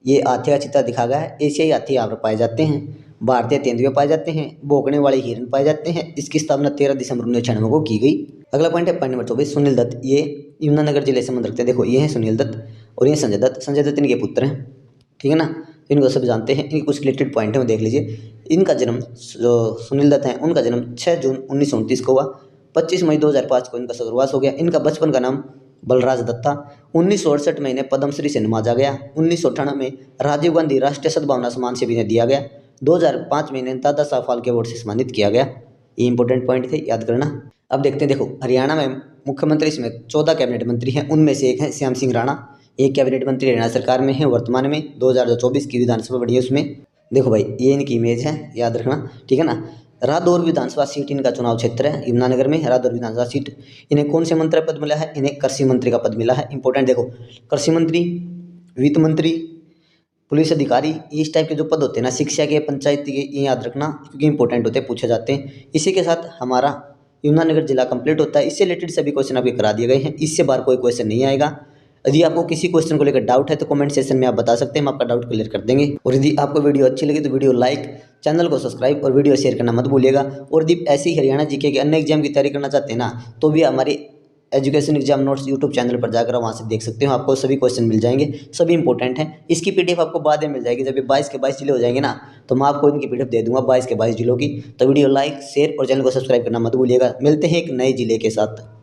ये हाथी का चित्र दिखा गया है। एशियाई हाथी यहाँ पर पाए जाते हैं, भारतीय तेंदुए पाए जाते हैं, भौंकने वाले हिरन पाए जाते हैं। इसकी स्थापना 13 दिसंबर 1996 को की गई। अगला पॉइंट है पॉइंट नंबर 24, सुनील दत्त, ये यमुनानगर जिले से संबंध रखते हैं। देखो ये है सुनील दत्त और ये संजय दत्त। संजय दत्त इनके पुत्र हैं, ठीक है ना, इनको सब जानते हैं। इनके कुछ रिलेटेड पॉइंट है वो देख लीजिए। इनका जन्म, जो सुनील दत्त हैं, उनका जन्म 6 जून 1929 को हुआ। 25 मई 2005 को इनका स्वर्गवास हो गया। इनका बचपन का नाम बलराज दत्त था। 1968 में इन्हें पद्मश्री से नवाजा गया। 1998 में राजीव गांधी राष्ट्रीय सद्भावना सम्मान से भी इन्हें दिया गया। 2005 में इन्हें दादा साहब फाल्के अवार्ड से सम्मानित किया गया। ये इंपॉर्टेंट पॉइंट थे, याद करना। अब देखते हैं, देखो हरियाणा में मुख्यमंत्री इसमें 14 कैबिनेट मंत्री हैं, उनमें से एक है श्याम सिंह राणा। एक कैबिनेट मंत्री हरियाणा सरकार में है वर्तमान में, 2024 की विधानसभा बढ़ी है उसमें। देखो भाई ये इनकी इमेज है, याद रखना, ठीक है ना। रादौर विधानसभा सीट इनका चुनाव क्षेत्र है, यमुनानगर में रादौर विधानसभा सीट। इन्हें कौन से मंत्री पद मिला है? इन्हें कृषि मंत्री का पद मिला है। इंपॉर्टेंट देखो, कृषि मंत्री, वित्त मंत्री, पुलिस अधिकारी, इस टाइप के जो पद होते हैं ना, शिक्षा के, पंचायत के, ये याद रखना क्योंकि इंपॉर्टेंट होते हैं, पूछे जाते हैं। इसी के साथ हमारा यमुनानगर जिला कंप्लीट होता है। इससे रिलेटेड सभी क्वेश्चन आपके करा दिए गए हैं, इससे बाहर कोई क्वेश्चन नहीं आएगा। यदि आपको किसी क्वेश्चन को लेकर डाउट है तो कमेंट सेक्शन में आप बता सकते हैं, हम आपका डाउट क्लियर कर देंगे। और यदि आपको वीडियो अच्छी लगी तो वीडियो लाइक, चैनल को सब्सक्राइब और वीडियो शेयर करना मत भूलिएगा। और यदि ऐसे ही हरियाणा जीके के अन्य एग्जाम की तैयारी करना चाहते हैं ना, तो भी हमारे education exam notes YouTube channel पर जाकर वहाँ से देख सकते हो, आपको सभी क्वेश्चन मिल जाएंगे, सभी इंपॉर्टेंट हैं। इसकी पीडीएफ आपको बाद में मिल जाएगी, जब ये 22 के 22 जिले हो जाएंगे ना, तो मैं आपको इनकी पीडीएफ दे दूंगा 22 के 22 जिलों की। तो वीडियो लाइक, शेयर और चैनल को सब्सक्राइब करना मत भूलिएगा। मिलते हैं एक नए जिले के साथ।